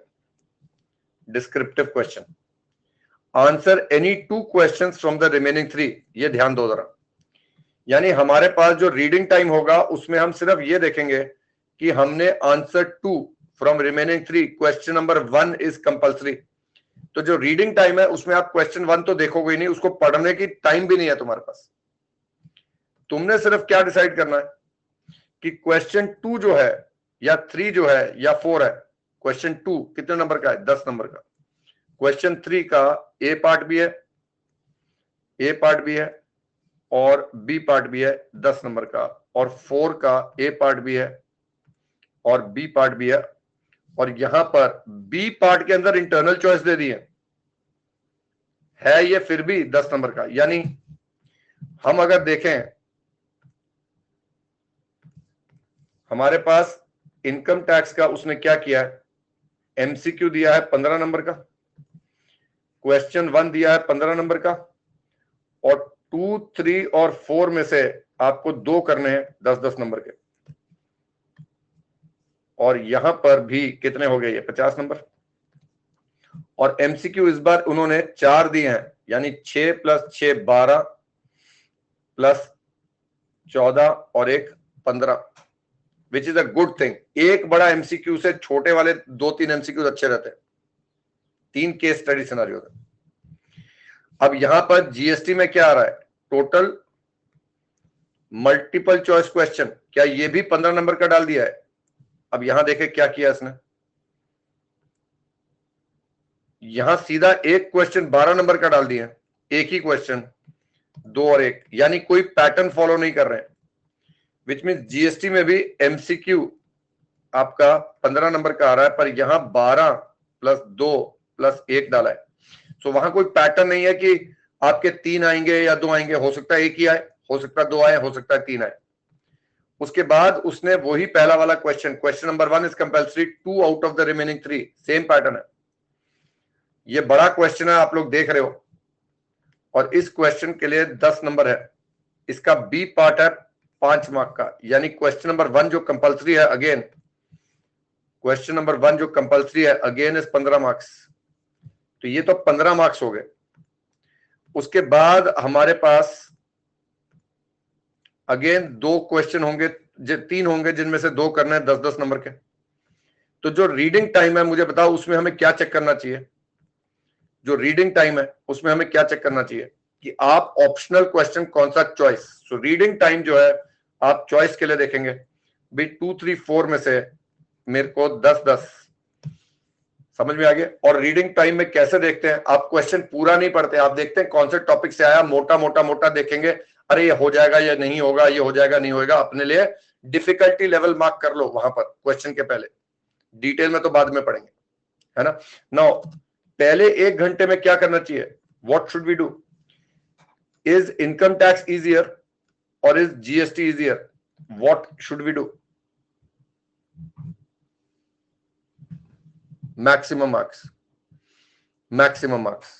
Descriptive question, answer any 2 questions from the remaining 3। ये ध्यान दो जरा, यानी हमारे पास जो रीडिंग टाइम होगा उसमें हम सिर्फ ये देखेंगे कि हमने answer 2 from remaining 3, question number 1 is compulsory. तो जो रीडिंग टाइम है उसमें आप क्वेश्चन 1 तो देखोगे ही नहीं, उसको पढ़ने की टाइम भी नहीं है तुम्हारे पास। तुमने सिर्फ क्या डिसाइड करना है कि क्वेश्चन 2 जो है या 3 जो है या 4 है। क्वेश्चन 2 कितने नंबर का है? 10 नंबर का। क्वेश्चन 3 का ए पार्ट भी है, ए पार्ट भी है और बी पार्ट भी है 10 नंबर का, और 4 का ए पार्ट भी है और बी पार्ट भी है, और यहां पर बी पार्ट के अंदर इंटरनल चॉइस दे दी है ये फिर भी 10 नंबर का। यानी हम अगर देखें, हमारे पास इनकम टैक्स का उसने क्या किया है? एमसीक्यू दिया है 15 नंबर का, क्वेश्चन 1 दिया है 15 नंबर का, और 2 3 और 4 में से आपको 2 करने हैं 10-10 नंबर के, और यहां पर भी कितने हो गए? ये 50 नंबर। और एमसीक्यू इस बार उन्होंने 4 दिए हैं, यानी 6 + 6 12 + 14 और 1 15, which is a good thing. एक बड़ा एमसीक्यू से छोटे वाले 2-3 एमसीक्यू अच्छे रहते हैं, 3 केस स्टडी सिनेरियो होते हैं। अब यहां पर जीएसटी में क्या आ रहा है? टोटल मल्टीपल चॉइस क्वेश्चन, क्या ये भी 15 नंबर का डाल दिया है? अब यहां देखे क्या किया इसने, यहां सीधा एक क्वेश्चन 12 नंबर का डाल दिया, एक ही क्वेश्चन 2 और 1, यानी कोई पैटर्न फॉलो नहीं कर रहे हैं। विच मीन जीएसटी में भी एमसीक्यू आपका 15 नंबर का आ रहा है, पर यहां 12 + 2 + 1 डाला है। सो वहां कोई पैटर्न नहीं है कि आपके 3 आएंगे या 2 आएंगे, हो सकता है 1 ही आए, हो सकता है 2 आए, हो सकता है 3 आए। उसके बाद उसने वही पहला वाला question, question number 1 is compulsory 2 out of the remaining 3, same pattern है। ये बड़ा क्वेश्चन है, आप लोग देख रहे हो, और इस क्वेश्चन के लिए 10 नंबर है। इसका बी पार्ट है 5 मार्क का, यानी क्वेश्चन नंबर 1 जो कंपल्सरी है, अगेन क्वेश्चन नंबर 1 जो कंपल्सरी है अगेन इज 15 मार्क्स। तो ये तो 15 मार्क्स हो गए। उसके बाद हमारे पास अगेन 2 क्वेश्चन होंगे, 3 होंगे, जिनमें से 2 करने हैं 10-10 नंबर के। तो जो रीडिंग टाइम है मुझे बताओ उसमें हमें क्या चेक करना चाहिए? जो रीडिंग टाइम है उसमें हमें क्या चेक करना चाहिए? कि आप ऑप्शनल क्वेश्चन कौन सा चॉइस। सो रीडिंग टाइम जो है आप चॉइस के लिए देखेंगे भी 2, 3, 4 में से मेरे को 10-10 समझ में आ गया। और रीडिंग टाइम में कैसे देखते हैं, आप क्वेश्चन पूरा नहीं पढ़ते, आप देखते हैं कौन से टॉपिक से आया, मोटा मोटा मोटा देखेंगे, अरे ये हो जाएगा या नहीं होगा, ये हो जाएगा नहीं होगा, अपने लिए डिफिकल्टी लेवल मार्क कर लो वहां पर क्वेश्चन के पहले, डिटेल में तो बाद में पढ़ेंगे, है ना। नाउ पहले 1 घंटे में क्या करना चाहिए, what should we do, is income tax easier और is GST easier, what should we do. Maximum marks, maximum marks.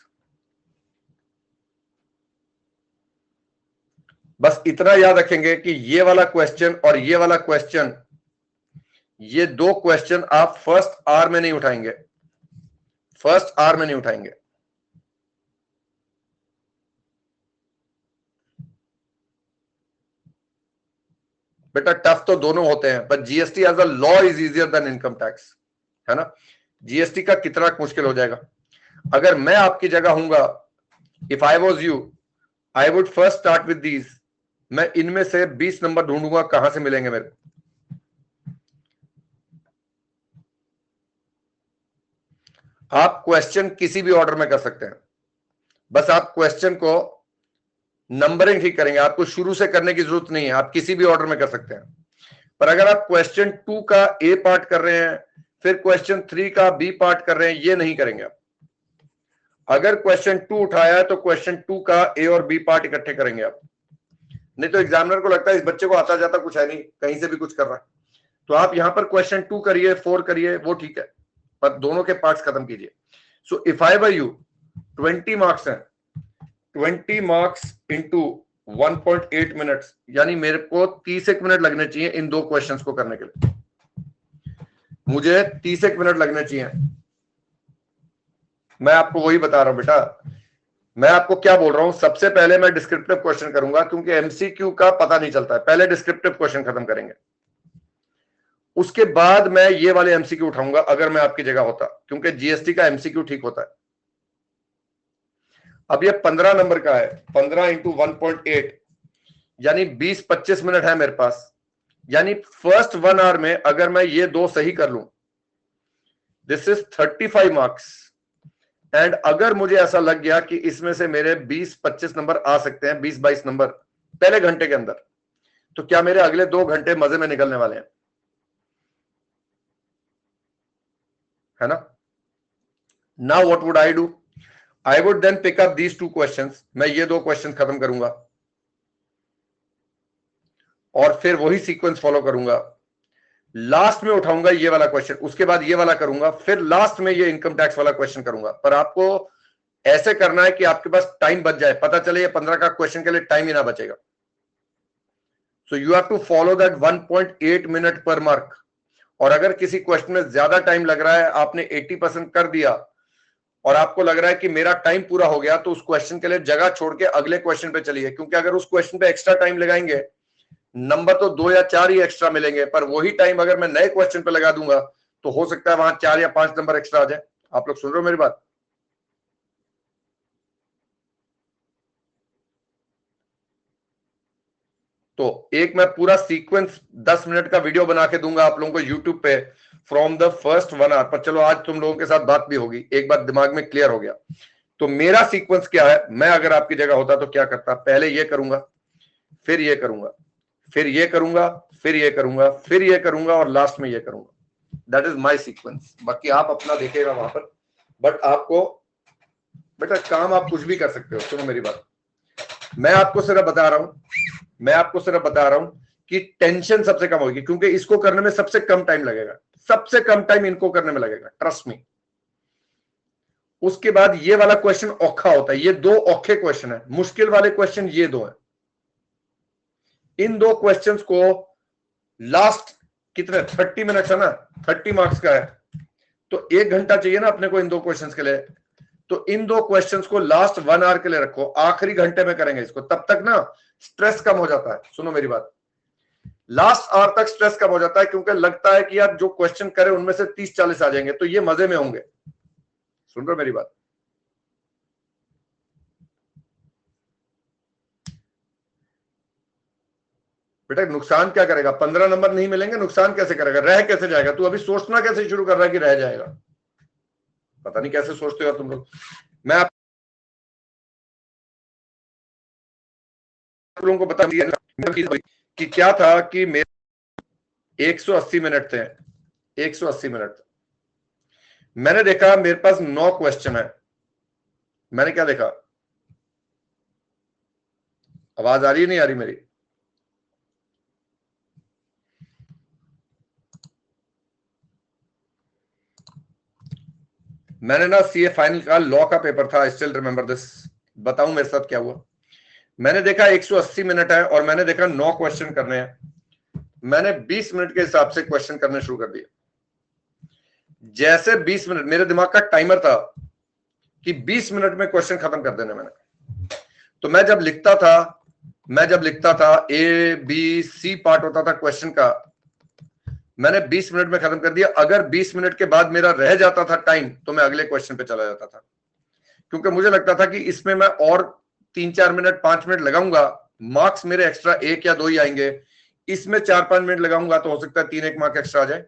बस इतना याद रखेंगे कि ये वाला क्वेश्चन और ये वाला क्वेश्चन, ये 2 क्वेश्चन आप फर्स्ट आवर में नहीं उठाएंगे, फर्स्ट आवर में नहीं उठाएंगे। बेटा टफ तो दोनों होते हैं, but GST as a law is easier than income tax, है ना। जीएसटी का कितना मुश्किल हो जाएगा। अगर मैं आपकी जगह हूंगा, if I was you, I would first start with these. मैं इनमें से 20 नंबर ढूंढूंगा कहां से मिलेंगे मेरे को। आप क्वेश्चन किसी भी ऑर्डर में कर सकते हैं, बस आप क्वेश्चन को नंबरिंग ठीक करेंगे, आपको शुरू से करने की जरूरत नहीं है, आप किसी भी ऑर्डर में कर सकते हैं। पर अगर आप क्वेश्चन 2 का ए पार्ट कर रहे हैं, फिर क्वेश्चन 3 का बी पार्ट कर रहे हैं, ये नहीं करेंगे आप। अगर क्वेश्चन 2 उठाया है तो क्वेश्चन 2 का ए और बी पार्ट इकट्ठे करेंगे आप, नहीं तो एग्जामिनर को लगता है इस बच्चे को आता जाता कुछ है नहीं, कहीं से भी कुछ कर रहा है। तो आप यहां पर क्वेश्चन 2 करिए, 4 करिए, वो ठीक है, पर दोनों के पार्ट्स खत्म कीजिए। So if I were you, 20 marks हैं, 20 मार्क्स इंटू 1.8 मिनट्स, यानी मेरे को 30 मिनट लगने चाहिए इन 2 क्वेश्चंस को करने के लिए, मुझे 30 मिनट लगने चाहिए। मैं आपको वही बता रहा हूं बेटा, मैं आपको क्या बोल रहा हूं, सबसे पहले मैं डिस्क्रिप्टिव क्वेश्चन करूंगा, क्योंकि एमसीक्यू का पता नहीं चलता है, पहले डिस्क्रिप्टिव क्वेश्चन खत्म करेंगे, उसके बाद मैं ये वाले एमसीक्यू उठाऊंगा अगर मैं आपकी जगह होता, क्योंकि जीएसटी का एमसीक्यू ठीक होता है। अब ये 15 नंबर का है, 15 इंटू 1.8 यानी 20-25 मिनट है मेरे पास, यानी फर्स्ट 1 आवर में अगर मैं ये 2 सही कर लूं, दिस इज 35 मार्क्स। एंड अगर मुझे ऐसा लग गया कि इसमें से मेरे 20-25 नंबर आ सकते हैं, 20-22 नंबर पहले घंटे के अंदर, तो क्या मेरे अगले 2 घंटे मजे में निकलने वाले हैं, है ना। Now what would I do, I would then pick up these 2 questions, मैं ये 2 क्वेश्चन खत्म करूंगा और फिर वही सीक्वेंस फॉलो करूंगा, लास्ट में उठाऊंगा ये वाला क्वेश्चन, उसके बाद ये वाला करूंगा, फिर लास्ट में ये इनकम टैक्स वाला क्वेश्चन करूंगा। पर आपको ऐसे करना है कि आपके पास टाइम बच जाए, पता चले ये 15 का क्वेश्चन के लिए टाइम ही ना बचेगा। So you have to follow that 1.8 minute per mark. और अगर किसी क्वेश्चन में ज्यादा टाइम लग रहा है, आपने 80% कर दिया और आपको लग रहा है कि मेरा टाइम पूरा हो गया, तो उस क्वेश्चन के लिए जगह छोड़ के अगले क्वेश्चन पे चलिए, क्योंकि अगर उस क्वेश्चन पे एक्स्ट्रा टाइम लगाएंगे, नंबर तो 2 या 4 ही एक्स्ट्रा मिलेंगे, पर वही टाइम अगर मैं नए क्वेश्चन पे लगा दूंगा तो हो सकता है वहां 4 या 5 नंबर एक्स्ट्रा आ जाए। आप लोग सुन रहे हो मेरी बात। तो एक मैं पूरा सीक्वेंस 10 मिनट का वीडियो बना के दूंगा आप लोगों को यूट्यूब पे, फ्रॉम द फर्स्ट 1 आवर। पर चलो आज तुम लोगों के साथ बात भी होगी, एक बात दिमाग में क्लियर हो गया। तो मेरा सीक्वेंस क्या है, मैं अगर आपकी जगह होता तो क्या करता, पहले ये करूंगा, फिर ये करूंगा, फिर ये करूंगा, फिर ये करूंगा, फिर ये करूंगा और लास्ट में ये करूंगा। That is my sequence. बाकी आप अपना देखिएगा वहां पर, बट आपको बेटा काम आप कुछ भी कर सकते हो। सुनो मेरी बात, मैं आपको सिर्फ बता रहा हूं कि टेंशन सबसे कम होगी, क्योंकि इसको करने में सबसे कम टाइम लगेगा, सबसे कम टाइम इनको करने में लगेगा, ट्रस्ट मी। उसके बाद ये वाला क्वेश्चन औखा होता है, ये 2 औखे क्वेश्चन है, मुश्किल वाले क्वेश्चन ये 2 हैं। इन 2 क्वेश्चंस को लास्ट कितने 30 मिनट्स है ना, 30 मार्क्स का है, तो 1 घंटा चाहिए ना अपने को इन 2 क्वेश्चंस के लिए। तो इन 2 क्वेश्चंस को लास्ट 1 आवर के लिए रखो, आखिरी घंटे में करेंगे इसको, तब तक ना स्ट्रेस कम हो जाता है। सुनो मेरी बात, लास्ट आवर तक स्ट्रेस कम हो जाता है, क्योंकि लगता है कि यार जो क्वेश्चन करे उनमें से 30-40 आ जाएंगे, तो ये मजे में होंगे। सुन रहे हो मेरी बात। बेटा नुकसान क्या करेगा? 15 नंबर नहीं मिलेंगे, नुकसान कैसे करेगा? रह कैसे जाएगा? तू अभी सोचना कैसे शुरू कर रहा है कि रह जाएगा? पता नहीं कैसे सोचते हो तुम लोग। मैं आप लोगों को बता दिया कि क्या था कि मेरे 180 मिनट थे, 180 मिनट। मैंने देखा मेरे पास 9 क्वेश्चन है। मैंने क्या देखा? आवाज आ रही है नहीं आ रही मेरी? मैंने ना सीए फाइनल का लॉ का पेपर था, आई स्टिल रिमेंबर दिस। बताऊं मेरे साथ क्या हुआ? मैंने देखा 180 मिनट है और मैंने देखा 9 क्वेश्चन करने हैं। मैंने 20 मिनट के हिसाब से क्वेश्चन करने शुरू कर दिए। जैसे 20 मिनट, मेरे दिमाग का टाइमर था कि 20 मिनट में क्वेश्चन खत्म कर देने। मैंने तो मैं जब लिखता था ए बी सी पार्ट होता था क्वेश्चन का, मैंने 20 मिनट में खत्म कर दिया। अगर 20 मिनट के बाद मेरा रह जाता था टाइम तो मैं अगले क्वेश्चन पे चला जाता था, क्योंकि मुझे लगता था कि इसमें मैं और 3-4 मिनट 5 मिनट लगाऊंगा, मार्क्स मेरे एक्स्ट्रा 1 या 2 ही आएंगे। इसमें 4-5 मिनट लगाऊंगा तो हो सकता है 3-1 मार्क एक्स्ट्रा आ जाए।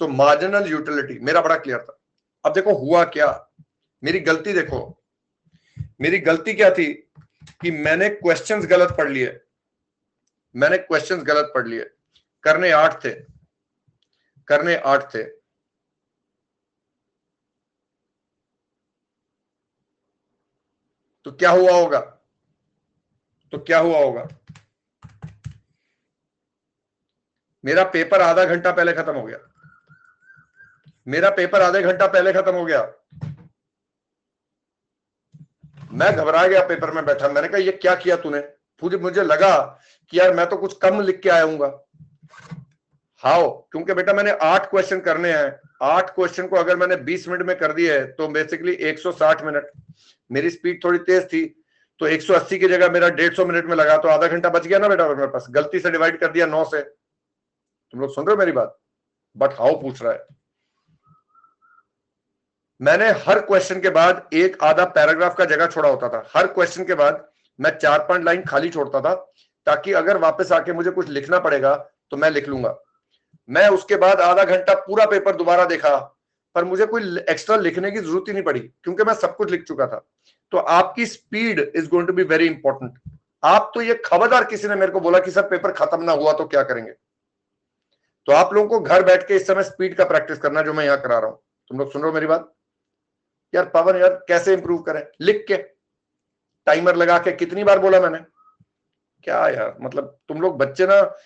तो मार्जिनल यूटिलिटी मेरा बड़ा क्लियर था। अब देखो हुआ क्या, मेरी गलती देखो, मेरी गलती क्या थी कि मैंने क्वेश्चंस गलत पढ़ लिए। करने 8 थे। तो क्या हुआ होगा? मेरा पेपर आधा घंटा पहले खत्म हो गया। मैं घबरा गया, पेपर में बैठा। मैंने कहा ये क्या किया तूने? मुझे लगा कि यार मैं तो कुछ कम लिख के आया हूंगा। हाउ? क्योंकि बेटा मैंने 8 क्वेश्चन करने हैं। 8 क्वेश्चन को अगर मैंने 20 मिनट में कर दिए तो बेसिकली 160 मिनट। मेरी स्पीड थोड़ी तेज थी तो 180 की जगह मेरा 150 मिनट में लगा, तो आधा घंटा बच गया ना बेटा मेरे पास। गलती से डिवाइड कर दिया 9 से। तुम लोग सुन रहे हो मेरी बात? बट हाउ पूछ रहा है। मैंने हर क्वेश्चन के बाद एक आधा पैराग्राफ का जगह छोड़ा होता था। हर क्वेश्चन के बाद मैं 4-5 लाइन खाली छोड़ता था, ताकि अगर वापस आके मुझे कुछ लिखना पड़ेगा तो मैं लिख लूंगा। मैं उसके बाद आधा घंटा पूरा पेपर दोबारा देखा, पर मुझे कोई एक्स्ट्रा लिखने की जरूरत ही नहीं पड़ी, क्योंकि मैं सब कुछ लिख चुका था। तो आपकी speed is going to be very important. आप तो ये खबरदार, किसी ने मेरे को बोला कि सर पेपर खत्म ना हुआ तो क्या करेंगे? तो आप लोगों को घर बैठ के इस समय स्पीड का प्रैक्टिस करना, जो मैं यहां करा रहा हूं। तुम लोग सुन रहे हो मेरी बात? यार पवन यार कैसे इंप्रूव करें? लिख के, टाइमर लगा के। कितनी बार बोला मैंने? क्या यार, मतलब तुम लोग बच्चे ना,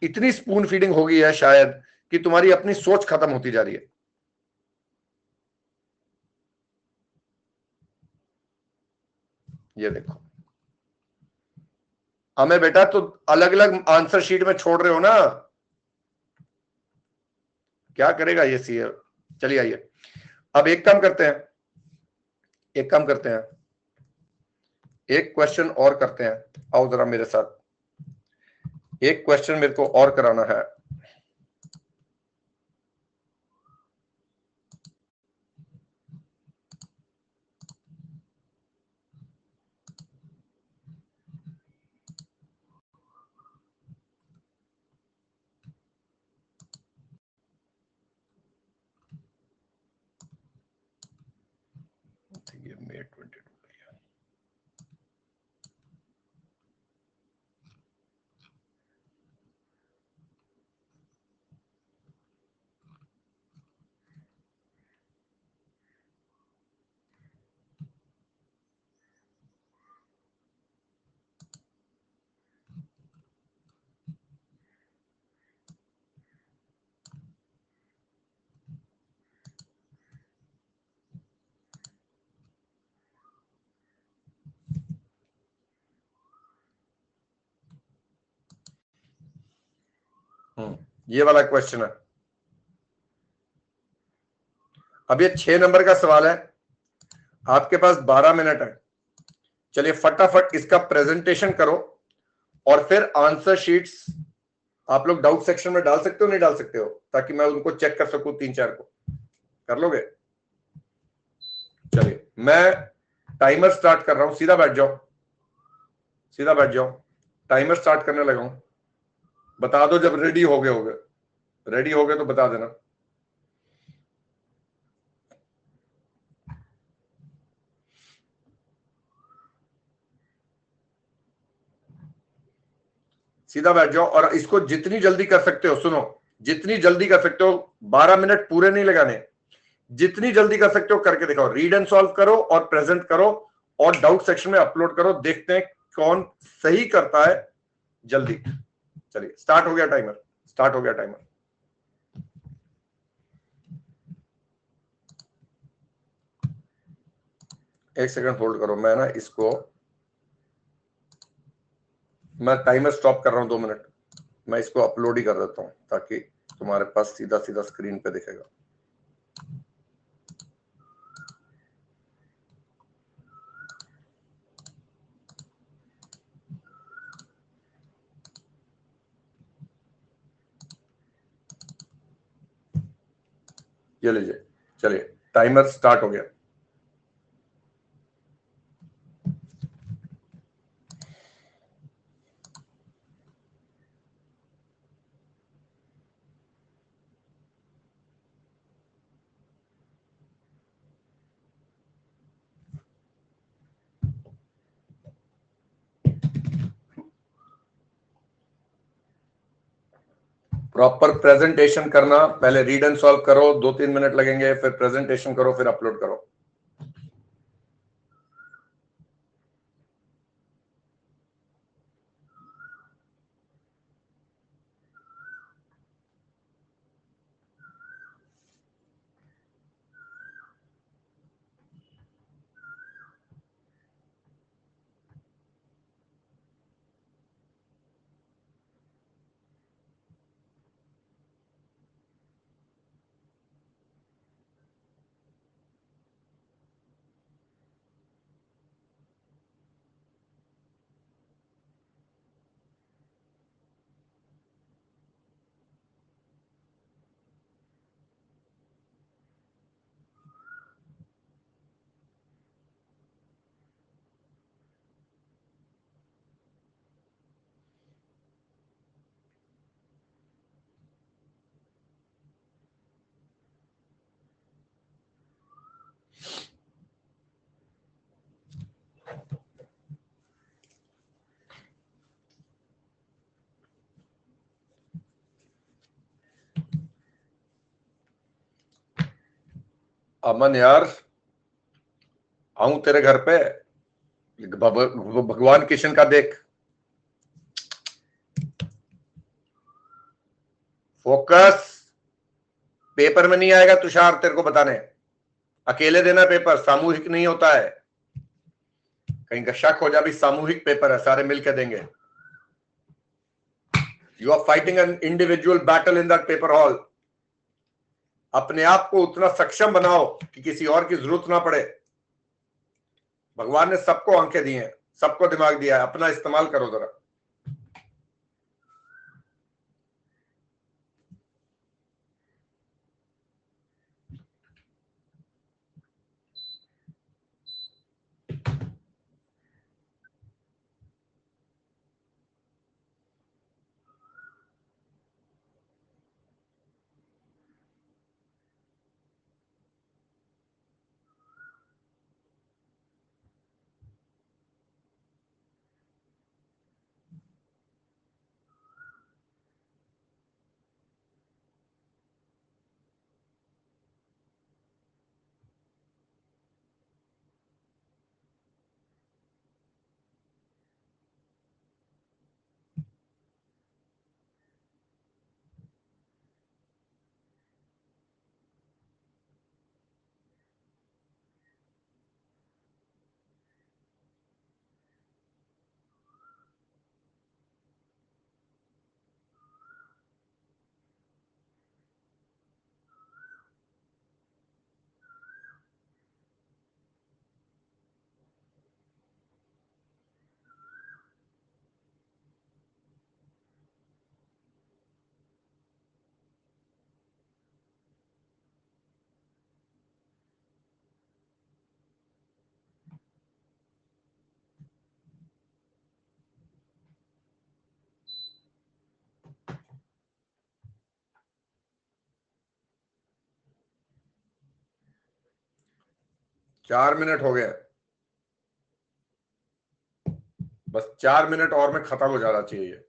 इतनी स्पून फीडिंग हो गई है शायद कि तुम्हारी अपनी सोच खत्म होती जा रही है। ये देखो, हमें बेटा तो अलग अलग आंसर शीट में छोड़ रहे हो ना, क्या करेगा ये सीए? चलिए आइए, अब एक काम करते हैं, एक क्वेश्चन और करते हैं। आओ जरा मेरे साथ, एक क्वेश्चन मेरे को और कराना है। ये May 22 ये वाला क्वेश्चन है। अब ये 6 नंबर का सवाल है, आपके पास 12 मिनट है। चलिए फटाफट इसका प्रेजेंटेशन करो और फिर आंसर शीट्स आप लोग डाउट सेक्शन में डाल सकते हो, नहीं डाल सकते हो, ताकि मैं उनको चेक कर सकूं। 3-4 को कर लोगे? चलिए मैं टाइमर स्टार्ट कर रहा हूं। सीधा बैठ जाओ, टाइमर स्टार्ट करने लगा हूं। बता दो जब रेडी हो गए तो बता देना। सीधा बैठ जाओ और इसको जितनी जल्दी कर सकते हो, सुनो, जितनी जल्दी कर सकते हो, 12 मिनट पूरे नहीं लगाने, जितनी जल्दी कर सकते हो करके दिखाओ। रीड एंड सॉल्व करो और प्रेजेंट करो और डाउट सेक्शन में अपलोड करो, देखते हैं कौन सही करता है जल्दी। चलिए स्टार्ट हो गया टाइमर, स्टार्ट हो गया टाइमर। एक सेकंड होल्ड करो, मैं ना इसको, मैं टाइमर स्टॉप कर रहा हूं 2 मिनट, मैं इसको अपलोड ही कर देता हूं ताकि तुम्हारे पास सीधा सीधा स्क्रीन पे दिखेगा। ये लीजिए, चलिए टाइमर स्टार्ट हो गया। प्रॉपर प्रेजेंटेशन करना, पहले रीड एंड सॉल्व करो, 2-3 मिनट लगेंगे, फिर प्रेजेंटेशन करो, फिर अपलोड करो। अमन यार, आऊं तेरे घर पे? भगवान किशन का देख, फोकस। पेपर में नहीं आएगा तुषार तेरे को बताने, अकेले देना पेपर, सामूहिक नहीं होता है। कहीं का शक हो जाए भी सामूहिक पेपर है, सारे मिलकर देंगे। You are fighting an individual battle in that paper hall. अपने आप को उतना सक्षम बनाओ कि किसी और की जरूरत ना पड़े। भगवान ने सबको आंखें दी हैं, सबको दिमाग दिया है, अपना इस्तेमाल करो जरा। 4 मिनट हो गए, बस 4 मिनट और में खत्म हो जाना चाहिए।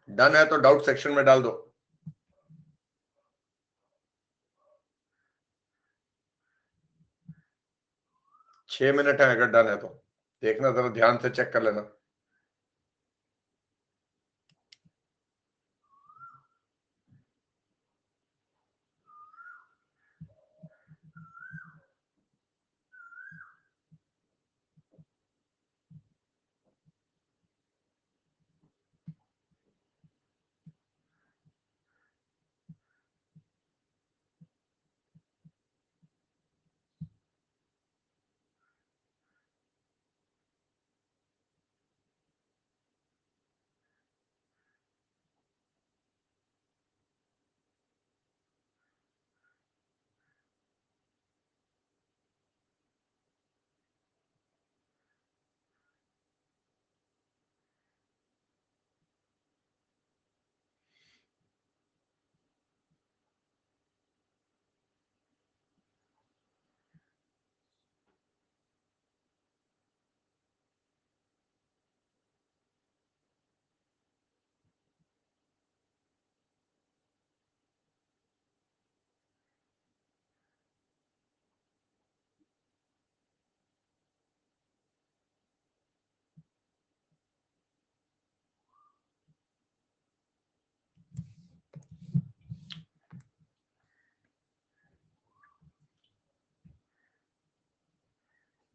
डन है तो डाउट सेक्शन में डाल दो। 6 मिनट है, अगर डन है तो देखना, जरा ध्यान से चेक कर लेना।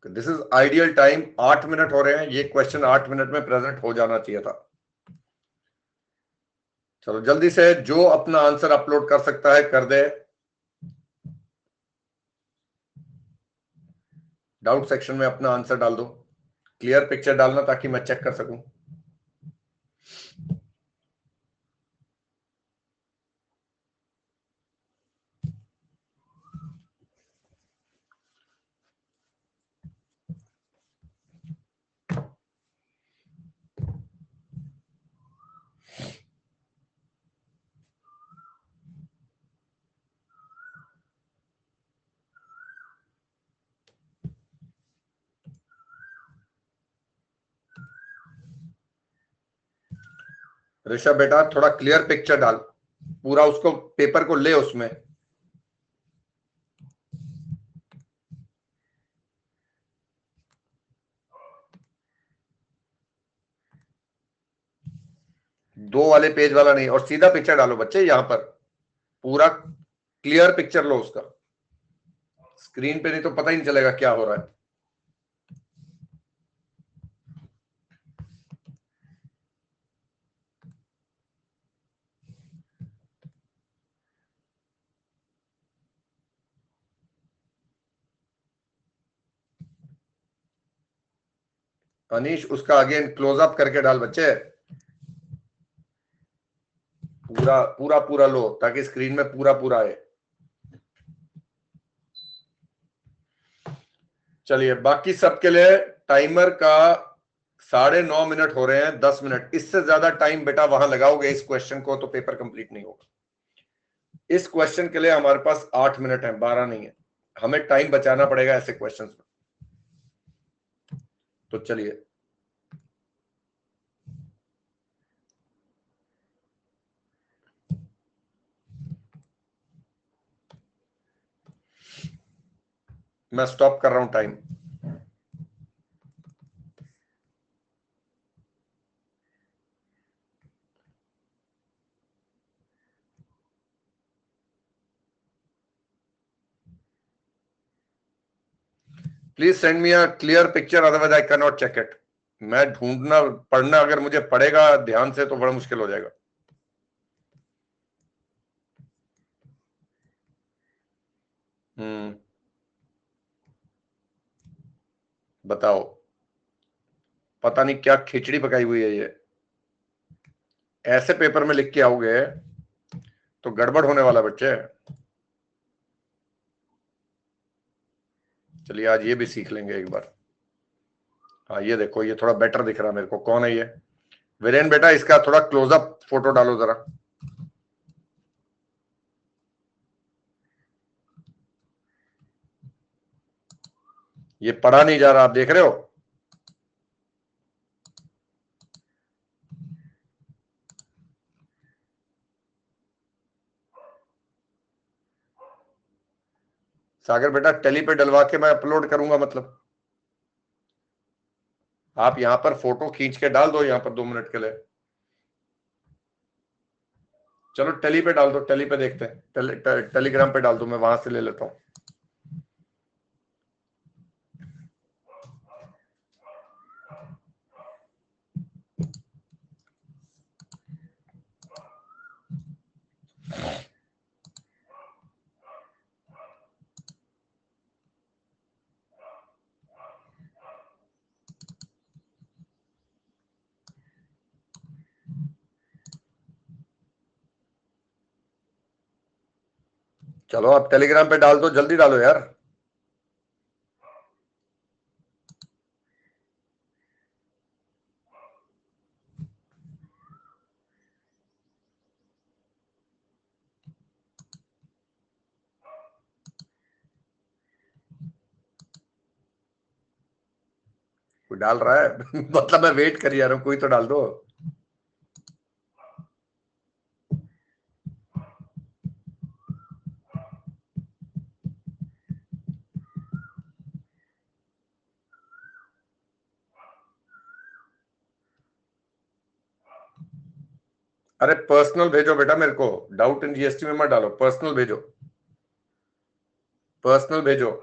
This is ideal time, 8 minute हो रहे हैं, ये क्वेश्चन 8 मिनट में प्रेजेंट हो जाना चाहिए था। चलो जल्दी से जो अपना आंसर अपलोड कर सकता है कर दे। डाउट सेक्शन में अपना आंसर डाल दो, क्लियर पिक्चर डालना ताकि मैं चेक कर सकूं। ऋषभ बेटा थोड़ा क्लियर पिक्चर डाल, पूरा उसको पेपर को ले उसमें। दो वाले पेज वाला नहीं, और सीधा पिक्चर डालो बच्चे, यहां पर पूरा क्लियर पिक्चर लो उसका। स्क्रीन पे नहीं तो पता ही नहीं चलेगा क्या हो रहा है। अनीश उसका अगेन क्लोजअप करके डाल बच्चे, पूरा पूरा पूरा लो ताकि स्क्रीन में पूरा पूरा आए। चलिए बाकी सबके लिए टाइमर का 9:30 हो रहे हैं, 10 मिनट। इससे ज्यादा टाइम बेटा वहां लगाओगे इस क्वेश्चन को तो पेपर कंप्लीट नहीं होगा। इस क्वेश्चन के लिए हमारे पास 8 मिनट है, 12 नहीं है। हमें टाइम बचाना पड़ेगा ऐसे क्वेश्चंस में। तो चलिए मैं स्टॉप कर रहा हूं time. Please send me a clear picture, otherwise I can not check it. मैं ढूंढना पढ़ना अगर मुझे पड़ेगा ध्यान से तो बड़ा मुश्किल हो जाएगा। बताओ, पता नहीं क्या खिचड़ी पकाई हुई है ये। ऐसे पेपर में लिख के आओगे तो गड़बड़ होने वाला बच्चे। चलिए आज ये भी सीख लेंगे एक बार। हाँ ये देखो, ये थोड़ा बेटर दिख रहा है मेरे को। कौन है ये? वीरेन बेटा इसका थोड़ा क्लोजअप फोटो डालो जरा। ये पढ़ा नहीं जा रहा, आप देख रहे हो? सागर बेटा टेली पे डलवा के मैं अपलोड करूंगा मतलब? आप यहां पर फोटो खींच के डाल दो यहां पर 2 मिनट के लिए। चलो टेली पे डाल दो, टेली पे देखते हैं। टेलीग्राम पे डाल दो, मैं वहां से ले लेता हूं। चलो आप टेलीग्राम पे डाल दो, जल्दी डालो यार। कोई डाल रहा है? मतलब मैं वेट कर रहा हूं, कोई तो डाल दो। अरे पर्सनल भेजो बेटा मेरे को, डाउट इन जीएसटी में मत डालो, पर्सनल भेजो, पर्सनल भेजो।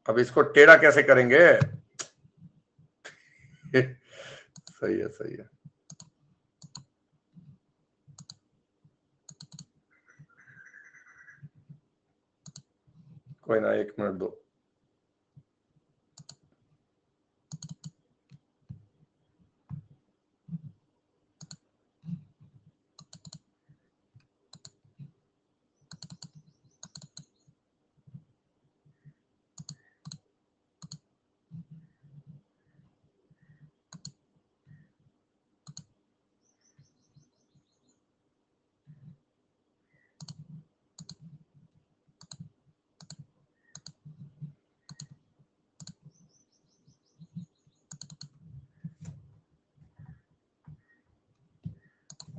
अब इसको टेढ़ा कैसे करेंगे? सही है, सही है। कोई ना, 1 मिनट दो।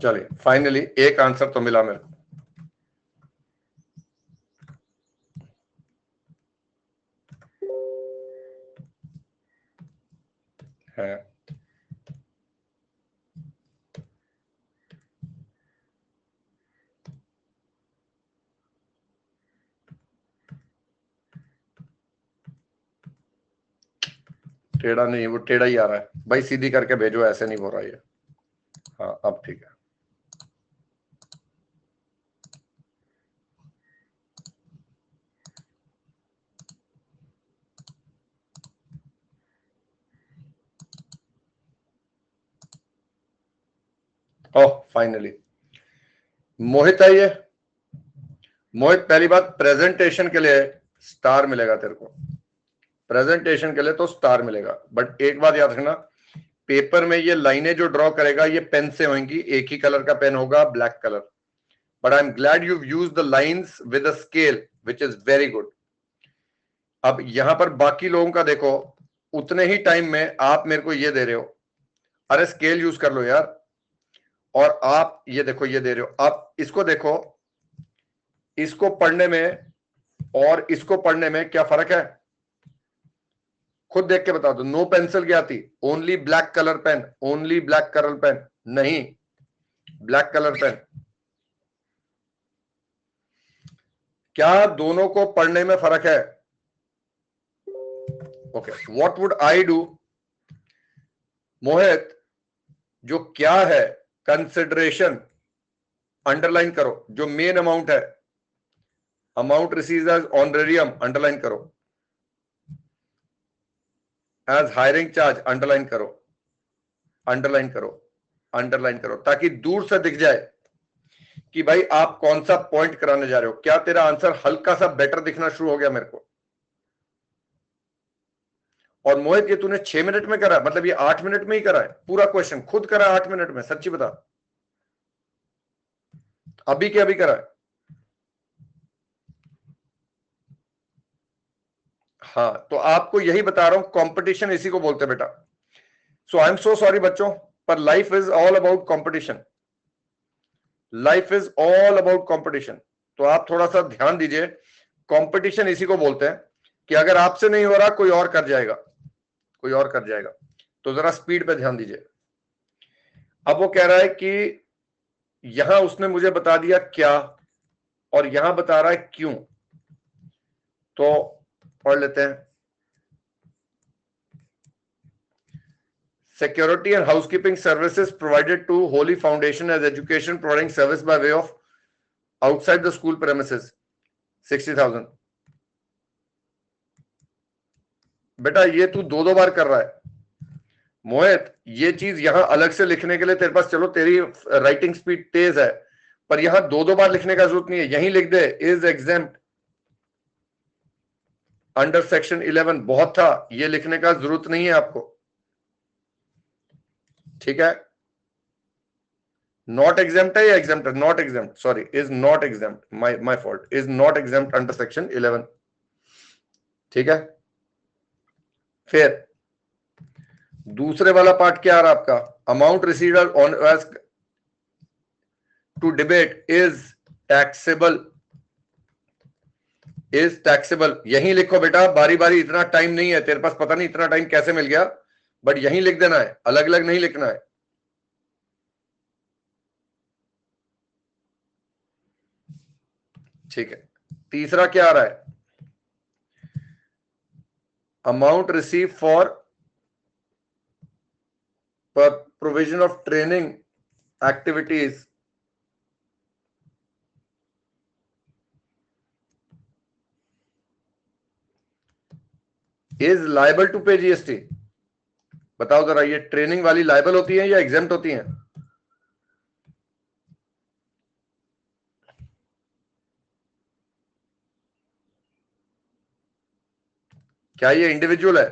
चलिए, फाइनली एक आंसर तो मिला मेरे को। है टेढ़ा नहीं, वो टेढ़ा ही आ रहा है भाई। सीधी करके भेजो, ऐसे नहीं हो रहा है। हाँ, अब ठीक है। ओह, फाइनली मोहित है ये। मोहित, पहली बात, प्रेजेंटेशन के लिए स्टार मिलेगा तेरे को। प्रेजेंटेशन के लिए तो स्टार मिलेगा, बट एक बात याद रखना, पेपर में ये लाइनें जो ड्रॉ करेगा ये पेन से होंगी, एक ही कलर का पेन होगा, black colour. But I am glad you use the lines with a scale, which is very good. अब यहां पर बाकी लोगों का देखो, उतने ही टाइम में आप मेरे को ये दे रहे हो, अरे स्केल यूज कर लो यार। और आप ये देखो, ये दे रहे हो। आप इसको देखो, इसको पढ़ने में और इसको पढ़ने में क्या फर्क है? खुद देख के बता दो। नो पेंसिल क्या थी? Only black colour pen, only black colour pen, नहीं ब्लैक कलर पेन। क्या दोनों को पढ़ने में फर्क है? Okay, what would I do? Mohit, जो क्या है कंसिडरेशन, अंडरलाइन करो। जो मेन अमाउंट है, amount received as honorarium, underline करो। एज हायरिंग चार्ज, अंडरलाइन करो, अंडरलाइन करो, अंडरलाइन करो, ताकि दूर से दिख जाए कि भाई आप कौन सा पॉइंट कराने जा रहे हो। क्या तेरा आंसर हल्का सा बेटर दिखना शुरू हो गया मेरे को? और मोहित, ये तूने 6 मिनट में करा, मतलब ये 8 मिनट में ही करा है पूरा क्वेश्चन? खुद करा 8 मिनट में? सच्ची बता, अभी के अभी करा है? हाँ, तो आपको यही बता रहा हूं, कंपटीशन इसी को बोलते हैं बेटा। सो आई एम सो सॉरी बच्चों, पर life is all about competition. Life is all about competition. तो आप थोड़ा सा ध्यान दीजिए, कंपटीशन इसी को बोलते हैं कि अगर आपसे नहीं हो रहा, कोई और कर जाएगा, कोई और कर जाएगा। तो जरा स्पीड पे ध्यान दीजिए। अब वो कह रहा है कि यहां उसने मुझे बता दिया क्या, और यहां बता रहा है क्यों। तो पढ़ लेते हैं। Security and housekeeping services provided to Holy Foundation as education providing service by way of outside the school premises, 60,000। बेटा ये तू दो दो बार कर रहा है मोहित। ये चीज यहां अलग से लिखने के लिए तेरे पास, चलो तेरी राइटिंग स्पीड तेज है, पर यहां दो दो बार लिखने का जरूरत नहीं है। यहीं लिख दे, इज एग्जेम्प्ट अंडर सेक्शन 11। बहुत था, ये लिखने का जरूरत नहीं है आपको, ठीक है? नॉट एग्जेम्प्ट है या एग्जेम्प्ट है? Not exempt, sorry, is not exempt, my fault, is not exempt under section 11, ठीक है? फिर दूसरे वाला पार्ट क्या आ रहा है आपका? Amount received on to debate is taxable, is taxable. यहीं लिखो बेटा, बारी बारी, इतना टाइम नहीं है तेरे पास, पता नहीं इतना टाइम कैसे मिल गया, बट यहीं लिख देना है, अलग अलग नहीं लिखना है। ठीक है, तीसरा क्या आ रहा है? Amount receive for provision of training activities is liable to pay GST. बताओ जरा, ये ट्रेनिंग वाली लायबल होती है या एग्जेम्प्ट होती है? क्या ये इंडिविजुअल है?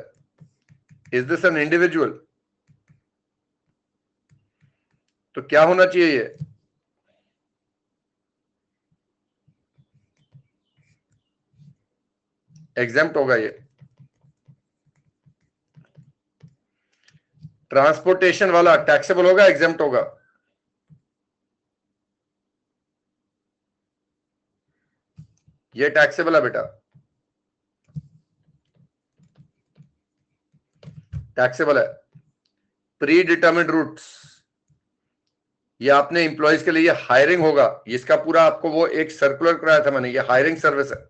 Is this an individual? तो क्या होना चाहिए? ये एग्जेम्प्ट होगा। ये ट्रांसपोर्टेशन वाला टैक्सेबल होगा, एग्जेम्प्ट होगा? ये टैक्सेबल है बेटा, टैक्सेबल है। प्री डिटर्मिन्ड रूट्स, ये आपने एम्प्लॉयज के लिए हायरिंग होगा, इसका पूरा आपको वो एक सर्कुलर कराया था मैंने, ये हायरिंग सर्विस है।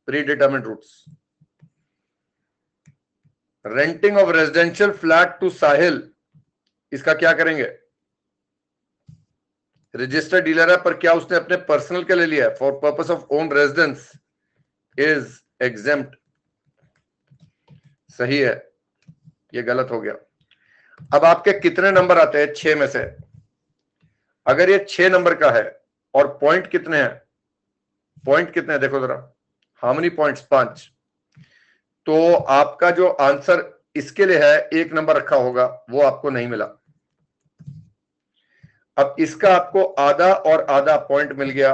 Predetermined routes. Renting of residential flat to Sahil, इसका क्या करेंगे? रजिस्टर्ड डीलर है, पर क्या उसने अपने पर्सनल के लिए लिया है? For purpose of own residence is exempt. सही है, ये गलत हो गया। अब आपके कितने नंबर आते हैं 6 में से? अगर ये 6 नंबर का है और पॉइंट कितने हैं? पॉइंट कितने हैं देखो जरा, हाउ मेनी पॉइंट्स? 5। तो आपका जो आंसर इसके लिए है 1 नंबर रखा होगा, वो आपको नहीं मिला। अब इसका आपको आधा और आधा पॉइंट मिल गया,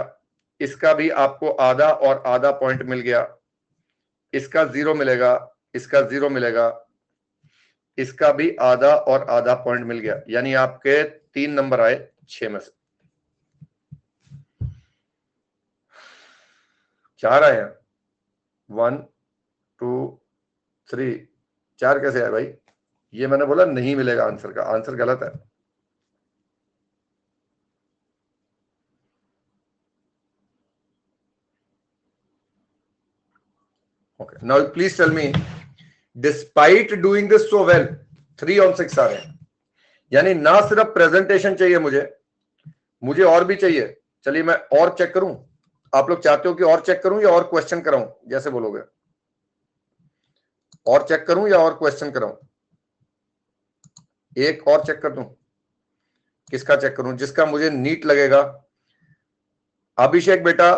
इसका भी आपको आधा और आधा पॉइंट मिल गया, इसका 0 मिलेगा, इसका 0 मिलेगा, इसका भी आधा और आधा पॉइंट मिल गया, यानी आपके 3 नंबर आए 6 में से। 4 आए हैं। 1 2 3 4 कैसे आए भाई? ये मैंने बोला नहीं मिलेगा आंसर का, आंसर गलत है। Okay, now please tell me, despite doing this so well, 3 on 6 आ रहे हैं। यानी ना सिर्फ प्रेजेंटेशन चाहिए मुझे और भी चाहिए। चलिए मैं और चेक करूं। आप लोग चाहते हो कि और चेक करूं या और क्वेश्चन कराऊं? जैसे बोलोगे, और चेक करूं या और क्वेश्चन कराऊं? एक और चेक कर दूं? किसका चेक करूं? जिसका मुझे नीट लगेगा। अभिषेक बेटा,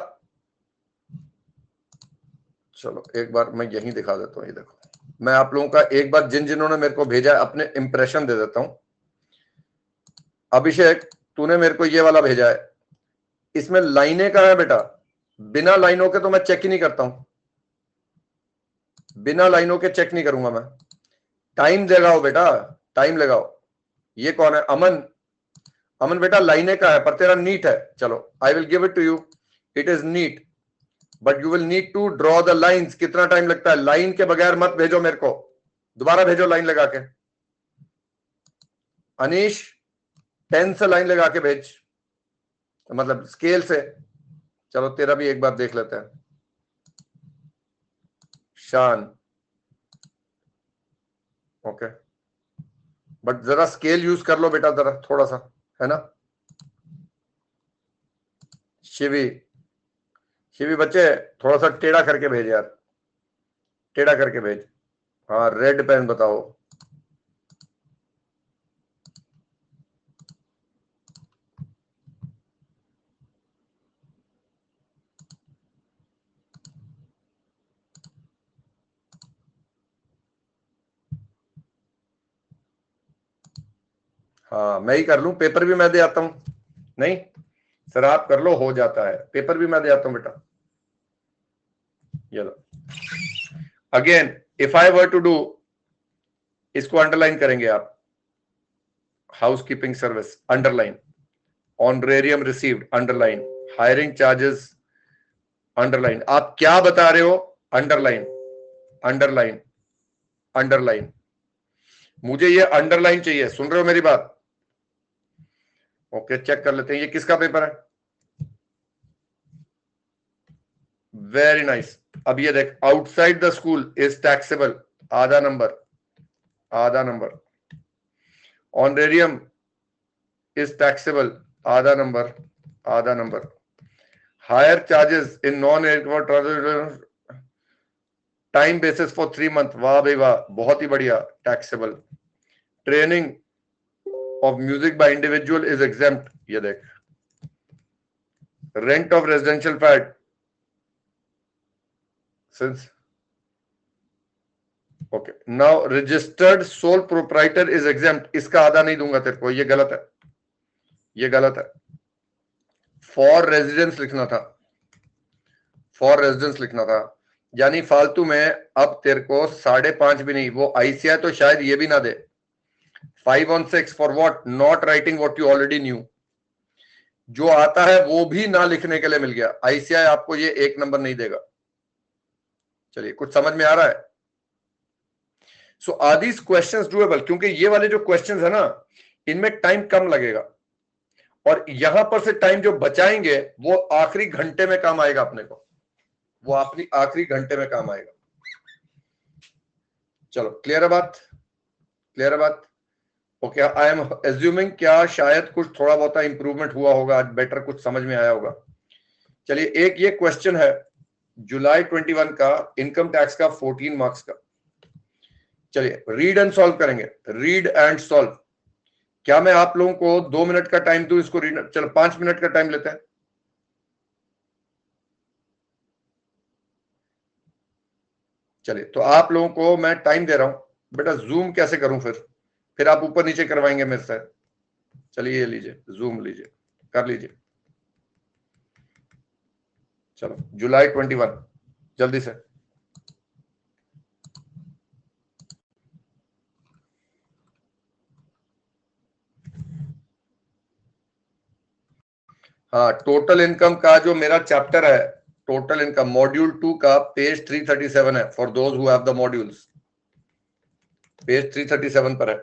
चलो एक बार मैं यहीं दिखा देता हूं। ये देखो, मैं आप लोगों का एक बार जिन्होंने मेरे को भेजा है अपने इंप्रेशन दे देता हूं। अभिषेक, तूने मेरे को ये वाला भेजा है, इसमें लाइनें कहां है बेटा? बिना लाइनों के तो मैं चेक ही नहीं करता हूं, बिना लाइनों के चेक नहीं करूंगा मैं। टाइम लगाओ बेटा, टाइम लगाओ। ये कौन है? अमन। अमन बेटा, लाइनें कहां है? पर तेरा नीट है। चलो, I will give it to you, it is neat, but you will need to draw the lines. कितना टाइम लगता है? लाइन के बगैर मत भेजो मेरे को, दोबारा भेजो लाइन लगा के। अनीश, पेन से लाइन लगा के भेज, मतलब स्केल से। चलो तेरा भी एक बार देख लेते हैं। शान, ओके, बट जरा स्केल यूज कर लो बेटा, जरा थोड़ा सा, है ना? शिवी, शिवी बच्चे थोड़ा सा टेढ़ा करके भेज यार, टेढ़ा करके भेज। हाँ, रेड पेन बताओ। हाँ, मैं ही कर लूं, पेपर भी मैं दे आता हूं। नहीं सर, आप कर लो, हो जाता है। पेपर भी मैं दे आता हूं बेटा। ये लो, again if I were to do, इसको अंडरलाइन करेंगे आप। Housekeeping service underline, honorarium received underline, hiring charges underline. आप क्या बता रहे हो? Underline, underline, underline. मुझे ये अंडरलाइन चाहिए, सुन रहे हो मेरी बात? ओके, चेक कर लेते हैं ये किसका पेपर है। Very nice. अब ये देख, outside the school is taxable, आधा नंबर. ऑनरेरियम इज टैक्सेबल, आधा number. Higher charges in non airport time basis for 3 months, वाह भाई वाह, बहुत ही बढ़िया, taxable. Training of music by individual is exempt, ये देख. Rent of residential flat since, okay. Now registered sole proprietor is exempt, इसका आधा नहीं दूंगा तेरे को, ये गलत है, ये गलत है. फॉर रेजिडेंस लिखना था, फॉर रेजिडेंस लिखना था. यानी फालतू में अब तेरे को 5.5 भी नहीं, वो आईसीआई तो शायद ये भी ना दे. 5 on 6 for what? Not writing what you already knew. जो आता है वो भी ना लिखने के लिए मिल गया. आईसीआई आपको ये 1 नंबर नहीं देगा. चलिए, कुछ समझ में आ रहा है? सो आर दीज क्वेश्चंस डूएबल? क्योंकि ये वाले जो क्वेश्चंस है ना, इनमें टाइम कम लगेगा, और यहां पर से टाइम जो बचाएंगे वो आखिरी घंटे में काम आएगा अपने को, वो अपनी आखिरी घंटे में काम आएगा. चलो, क्लियर है बात? क्लियर है बात? ओके, आई एम एज्यूमिंग क्या शायद कुछ थोड़ा बहुत इंप्रूवमेंट हुआ होगा, बेटर कुछ समझ में आया होगा. चलिए, एक ये क्वेश्चन है जुलाई 21 का, इनकम टैक्स का, 14 मार्क्स का. चलिए, रीड एंड सॉल्व करेंगे. Read and solve. क्या मैं आप लोगों को 2 मिनट का टाइम दूं इसको रीड? चलो, 5 मिनट का टाइम लेते हैं. चलिए, तो आप लोगों को मैं टाइम दे रहा हूं. बेटा जूम कैसे करूं? फिर आप ऊपर नीचे करवाएंगे मेरे से. चलिए, ये लीजिए, जूम लीजिए, कर लीजिए. चलो, जुलाई 21, जल्दी से. हाँ, टोटल इनकम का जो मेरा चैप्टर है, टोटल इनकम मॉड्यूल 2 का पेज 337 है, for those who have the modules. Page 337 पर है.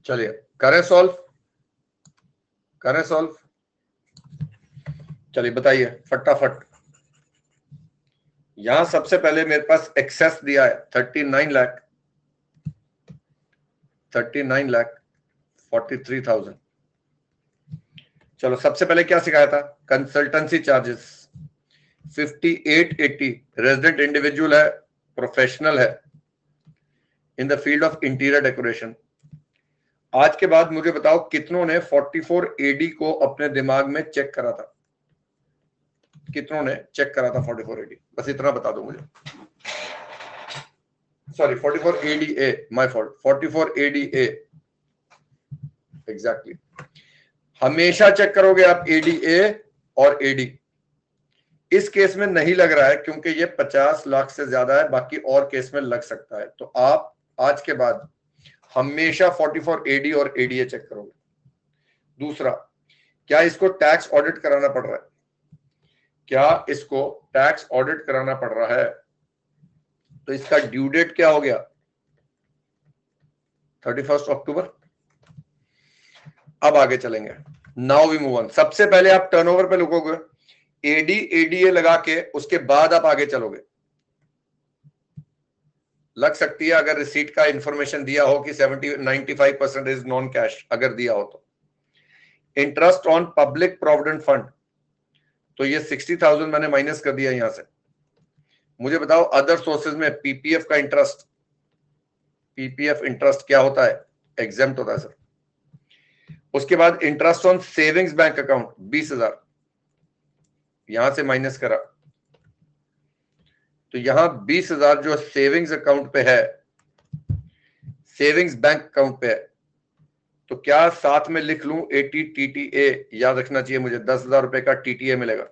चलिए करें सॉल्व, करें सॉल्व। चलिए बताइए फटाफट। यहां सबसे पहले मेरे पास एक्सेस दिया है 39,43,000। चलो सबसे पहले क्या सिखाया था, कंसल्टेंसी चार्जेस 5880। रेजिडेंट इंडिविजुअल है, प्रोफेशनल है in the field of interior decoration. आज के बाद मुझे बताओ कितनों ने 44 AD को अपने दिमाग में चेक करा था, कितनों ने चेक करा था 44 AD, बस इतना बता दो मुझे। Sorry 44 ADA, my fault, 44 ADA exactly. हमेशा चेक करोगे आप ADA और AD। इस केस में नहीं लग रहा है क्योंकि ये 50 लाख से ज्यादा है, बाकी और केस में लग सकता है। तो आप आज के बाद हमेशा 44 AD और ADA चेक करोगे। दूसरा, क्या इसको टैक्स ऑडिट कराना पड़ रहा है, क्या इसको टैक्स ऑडिट कराना पड़ रहा है? तो इसका ड्यू डेट क्या हो गया, 31 अक्टूबर। अब आगे चलेंगे, नाउ वी मूव ऑन। सबसे पहले आप टर्नओवर पे लिखोगे AD ADA लगा के, उसके बाद आप आगे चलोगे। लग सकती है अगर रिसीट का इंफॉर्मेशन दिया हो कि 95% इज नॉन कैश, अगर दिया हो तो। Interest on public provident fund, तो ये 60,000 मैंने माइनस कर दिया यहां से। मुझे बताओ अदर सोर्सेज में PPF का इंटरेस्ट, PPF इंटरेस्ट क्या होता है, एग्जेम्प्ट होता है सर। उसके बाद interest on savings bank account 20,000 यहां से माइनस करा, तो यहां 20,000 जो सेविंग्स अकाउंट पे है, सेविंग्स बैंक अकाउंट पे है, तो क्या साथ में लिख लूं 80 TTA, याद रखना चाहिए मुझे, 10,000 रुपए का TTA मिलेगा।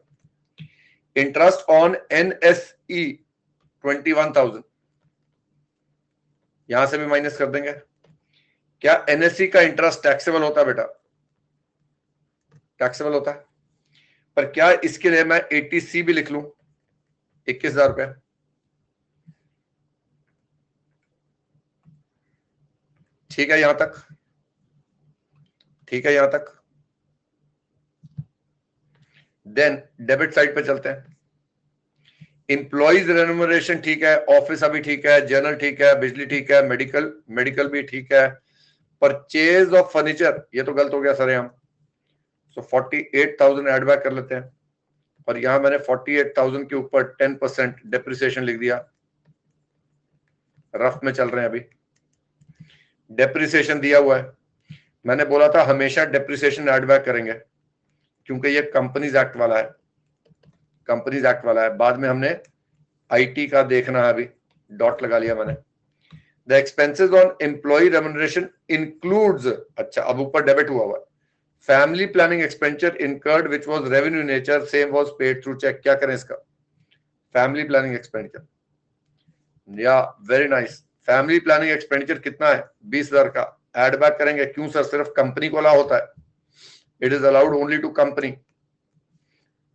इंटरेस्ट ऑन NSE 21,000 यहां से भी माइनस कर देंगे। क्या NSE का इंटरेस्ट टैक्सेबल होता है बेटा, टैक्सेबल होता है, पर क्या इसके लिए मैं 80C भी लिख लूं, 21,000 रुपए। ठीक है यहां तक, ठीक है यहां तक। देन डेबिट साइड पे चलते हैं। इंप्लॉइज रेन्यूमरेशन ठीक है, ऑफिस अभी ठीक है, जनरल ठीक है, बिजली ठीक है, मेडिकल भी ठीक है। परचेज ऑफ फर्नीचर ये तो गलत हो गया सर यहाँ, सो 48,000 एड बैक कर लेते हैं। और यहां मैंने 48,000 के ऊपर 10% डेप्रिसिएशन लिख दिया, रफ में चल रहे हैं अभी। डेप्रिसिएशन दिया हुआ है, मैंने बोला था हमेशा डेप्रिसिएशन एड बैक करेंगे क्योंकि ये कंपनीज एक्ट वाला है, कंपनीज एक्ट वाला है। बाद में हमने IT का देखना है, अभी डॉट लगा लिया मैंने। The expenses on employ remuneration includes, अच्छा अब ऊपर डेबिट हुआ हुआ, family planning expenditure incurred which was revenue nature, same was paid through cheque. क्या करें इसका, फैमिली प्लानिंग एक्सपेंडिचर, या very nice. Family planning expenditure कितना है, 20,000 का, एड बैक करेंगे। क्यों सर, सिर्फ कंपनी को अलाउ होता है, it is allowed only to company.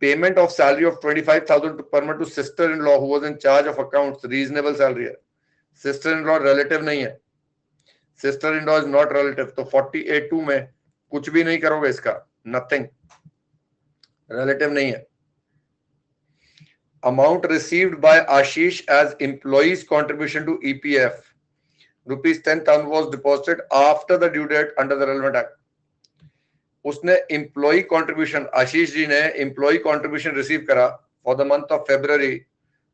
Payment of salary of 25,000 per month to sister-in-law who was in charge of accounts, reasonable salary है। सिस्टर-इन-लॉ रिलेटिव नहीं है, सिस्टर-इन-लॉ इज नॉट रिलेटिव, तो 48(2) में कुछ भी नहीं करोगे इसका, नथिंग, रिलेटिव नहीं है। Amount received by Ashish as employees contribution to EPF ₹10,000 was deposited after the due date under the relevant act. उसने एम्प्लॉय कंट्रीब्यूशन, आशीष जी ने एम्प्लॉय कंट्रीब्यूशन रिसीव करा for the month of February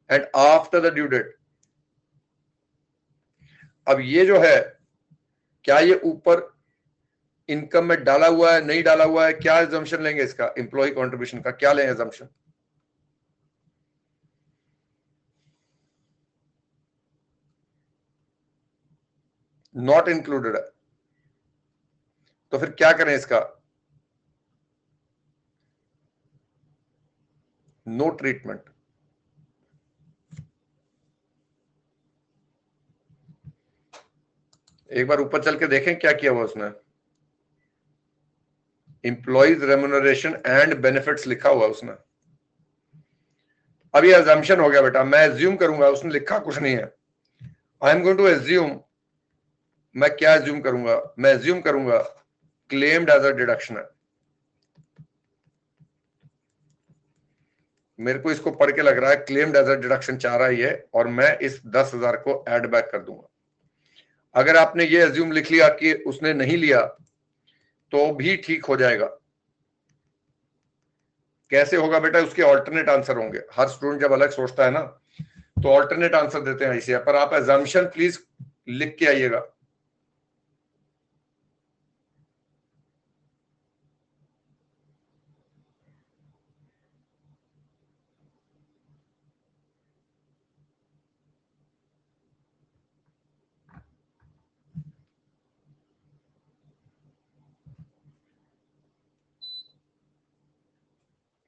and after the due date. अब ये जो है, क्या ये ऊपर इनकम में डाला हुआ है, नहीं डाला हुआ है, क्या एजम्पशन लेंगे इसका, एम्प्लॉय कंट्रीब्यूशन का क्या लें एजम्पशन? नॉट इंक्लूडेड है, तो फिर क्या करें इसका, नो ट्रीटमेंट। एक बार ऊपर चल के देखें क्या किया हुआ उसने, एम्प्लॉइज रेम्युनरेशन एंड बेनिफिट्स लिखा हुआ उसने। अब ये अजम्पशन हो गया बेटा, मैं एज्यूम करूंगा, उसने लिखा कुछ नहीं है। I am going to assume, मैं क्या एज्यूम करूंगा, मैं एज्यूम करूंगा क्लेम्ड एज अ डिडक्शन है। मेरे को इसको पढ़ के लग रहा है क्लेम्ड एज अ डिडक्शन चाह रहा है ये, और मैं इस 10,000 को ऐड बैक कर दूंगा। अगर आपने ये एज्यूम लिख लिया कि उसने नहीं लिया तो भी ठीक हो जाएगा। कैसे होगा बेटा, उसके ऑल्टरनेट आंसर होंगे। हर स्टूडेंट जब अलग सोचता है ना तो ऑल्टरनेट आंसर देते हैं ICAI पर। आप एजम्पशन प्लीज लिख के आइएगा।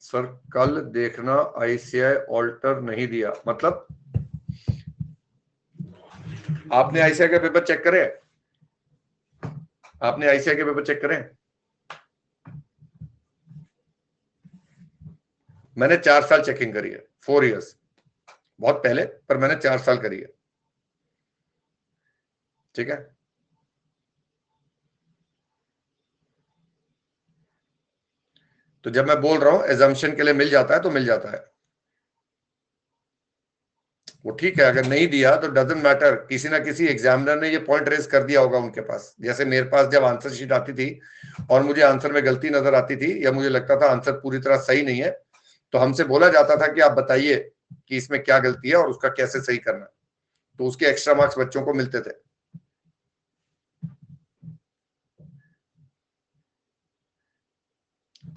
सर कल देखना ICAI ऑल्टर नहीं दिया मतलब? आपने ICAI के पेपर चेक करे? आपने ICAI के पेपर चेक करें? मैंने 4 साल चेकिंग करी है, 4 years, बहुत पहले, पर मैंने 4 साल करी है। ठीक है, तो जब मैं बोल रहा हूं एजम्पशन के लिए मिल जाता है तो मिल जाता है, वो ठीक है। अगर नहीं दिया तो डजंट मैटर, किसी ना किसी एग्जामिनर ने ये पॉइंट रेज कर दिया होगा उनके पास। जैसे मेरे पास जब आंसर शीट आती थी और मुझे आंसर में गलती नजर आती थी या मुझे लगता था आंसर पूरी तरह सही नहीं है, तो हमसे बोला जाता था कि आप बताइए कि इसमें क्या गलती है और उसका कैसे सही करना है, तो उसके एक्स्ट्रा मार्क्स बच्चों को मिलते थे।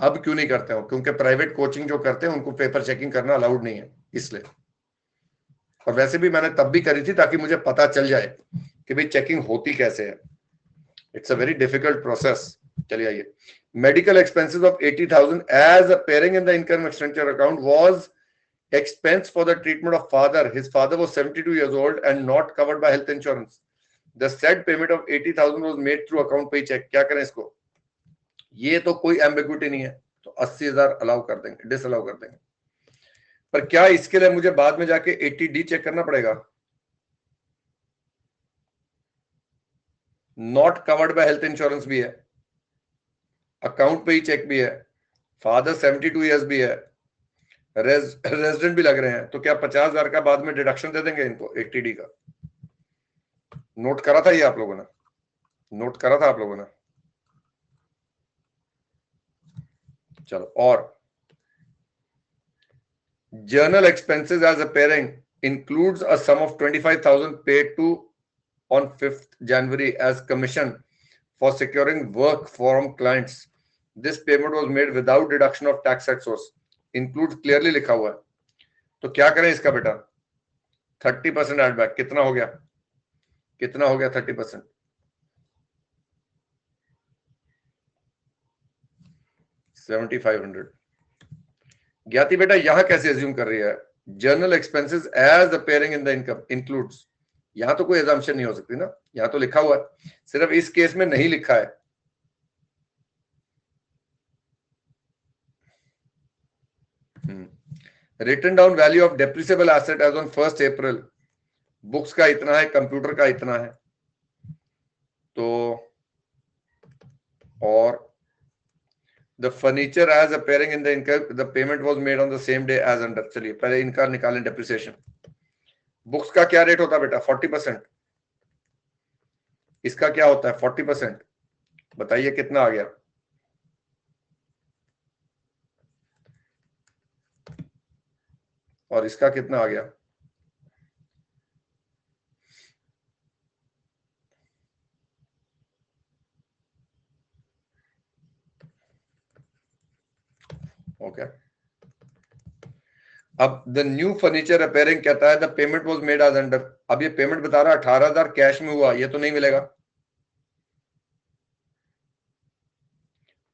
अब क्यों नहीं करते हो? क्योंकि प्राइवेट कोचिंग जो करते हैं उनको पेपर चेकिंग करना अलाउड नहीं है, इसलिए। और वैसे भी मैंने तब भी करी थी ताकि मुझे पता चल जाए कि भाई चेकिंग होती कैसे है। It's a very difficult process. चलिए आइए, medical expenses of 80,000 as appearing in the income expenditure account was expense for the treatment of father. His father was 72 years old and not covered by health insurance. The said payment of 80,000 was made through account pay check. क्या करें इसको? ये तो कोई ambiguity नहीं है, तो 80,000 allow कर देंगे, डिसअलाउ कर देंगे। पर क्या इसके लिए मुझे बाद में जाके 80D चेक करना पड़ेगा? Not covered by health insurance भी है, अकाउंट पे ही चेक भी है, फादर 72 ईयर्स भी है, रेजिडेंट भी लग रहे हैं, तो क्या 50,000 का बाद में डिडक्शन दे देंगे इनको 80D का? नोट करा था ये आप लोगों ने? नोट करा था आप लोगों ने? चलो, और journal expenses as appearing includes a sum of 25,000 paid to on 5th January as commission for securing work from clients. This payment was made without deduction of tax at source. Includes clearly लिखा हुआ है। तो क्या करें इसका बेटा? 30% add back. कितना हो गया? कितना हो गया 30%? 7,500। ज्ञाति बेटा यहां कैसे एज्यूम कर रही है? General expenses as appearing in the income includes. यहां तो कोई एजम्पशन नहीं हो सकती ना, यहां तो लिखा हुआ है, सिर्फ इस केस में नहीं लिखा है। Written down value of depreciable asset as on 1st April, books का इतना है, कंप्यूटर का इतना है, तो और the furniture as appearing in the income, the payment was made on the same day as under. चलिए पहले इनका निकालें डेप्रिसिएशन। बुक्स का क्या रेट होता है बेटा? 40%। इसका क्या होता है? 40%। बताइए कितना आ गया? और इसका कितना आ गया? ओके, अब द न्यू फर्नीचर अपेयरिंग कहता है the payment was made as under. अब ये पेमेंट बता रहा है 18,000 कैश में हुआ, ये तो नहीं मिलेगा।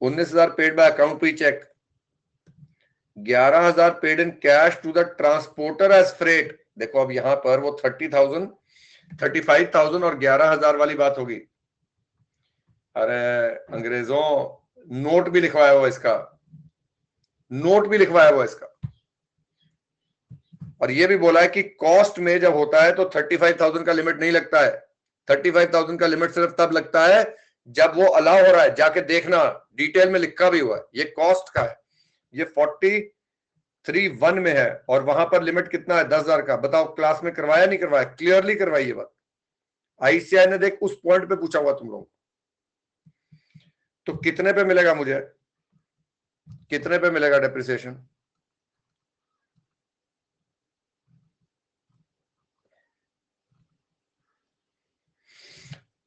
19,000 paid by account pay cheque, 11,000 paid in cash to the transporter as freight. देखो अब यहां पर वो 30,000, 35,000 और 11,000 वाली बात होगी। अरे अंग्रेजों, नोट भी लिखवाया हुआ इसका, नोट भी लिखवाया हुआ इसका, और ये भी बोला है कि कॉस्ट में जब होता है तो 35,000 का लिमिट नहीं लगता है, 35,000 का लिमिट सिर्फ तब लगता है जब वो अलाउ हो रहा है, जाके देखना डिटेल में लिखा भी हुआ है, ये कॉस्ट का है, ये 43(1) में है और वहां पर लिमिट कितना है 10,000 का। बताओ क्लास में करवाया नहीं करवाया? क्लियरली करवाई ये बात, आईसीआई ने देख उस पॉइंट पे पूछा हुआ तुम लोग। तो कितने पे मिलेगा मुझे, कितने पे मिलेगा डेप्रिसिएशन?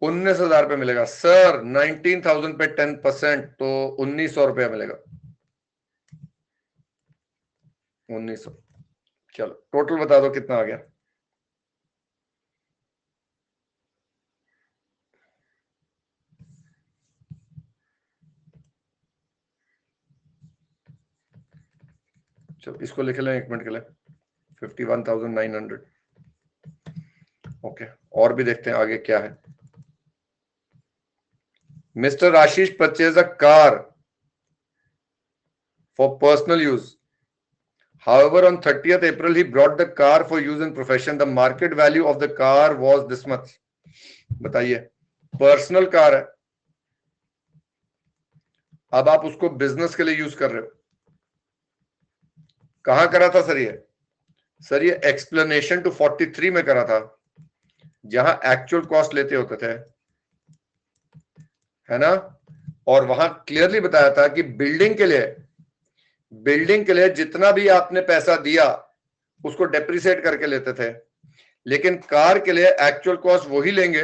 19,000 पे मिलेगा सर। 19,000 पे 10% तो 1,900 रुपया मिलेगा। 1,900। चलो टोटल बता दो कितना आ गया। चलो इसको लिख लें एक मिनट के लिए, 51,900। ओके, और भी देखते हैं आगे क्या है। Mister Ashish purchase a car for personal use. However, on 30th April, he brought the car for use in profession. The market value of the car was this much. बताइए, पर्सनल कार है, अब आप उसको business के लिए use कर रहे हो। कहां करा था सर ये? सर ये एक्सप्लेनेशन टू 43 में करा था, जहां एक्चुअल कॉस्ट लेते होते थे, है ना। और वहां क्लियरली बताया था कि बिल्डिंग के लिए जितना भी आपने पैसा दिया उसको डेप्रिसिएट करके लेते थे, लेकिन कार के लिए एक्चुअल कॉस्ट वही लेंगे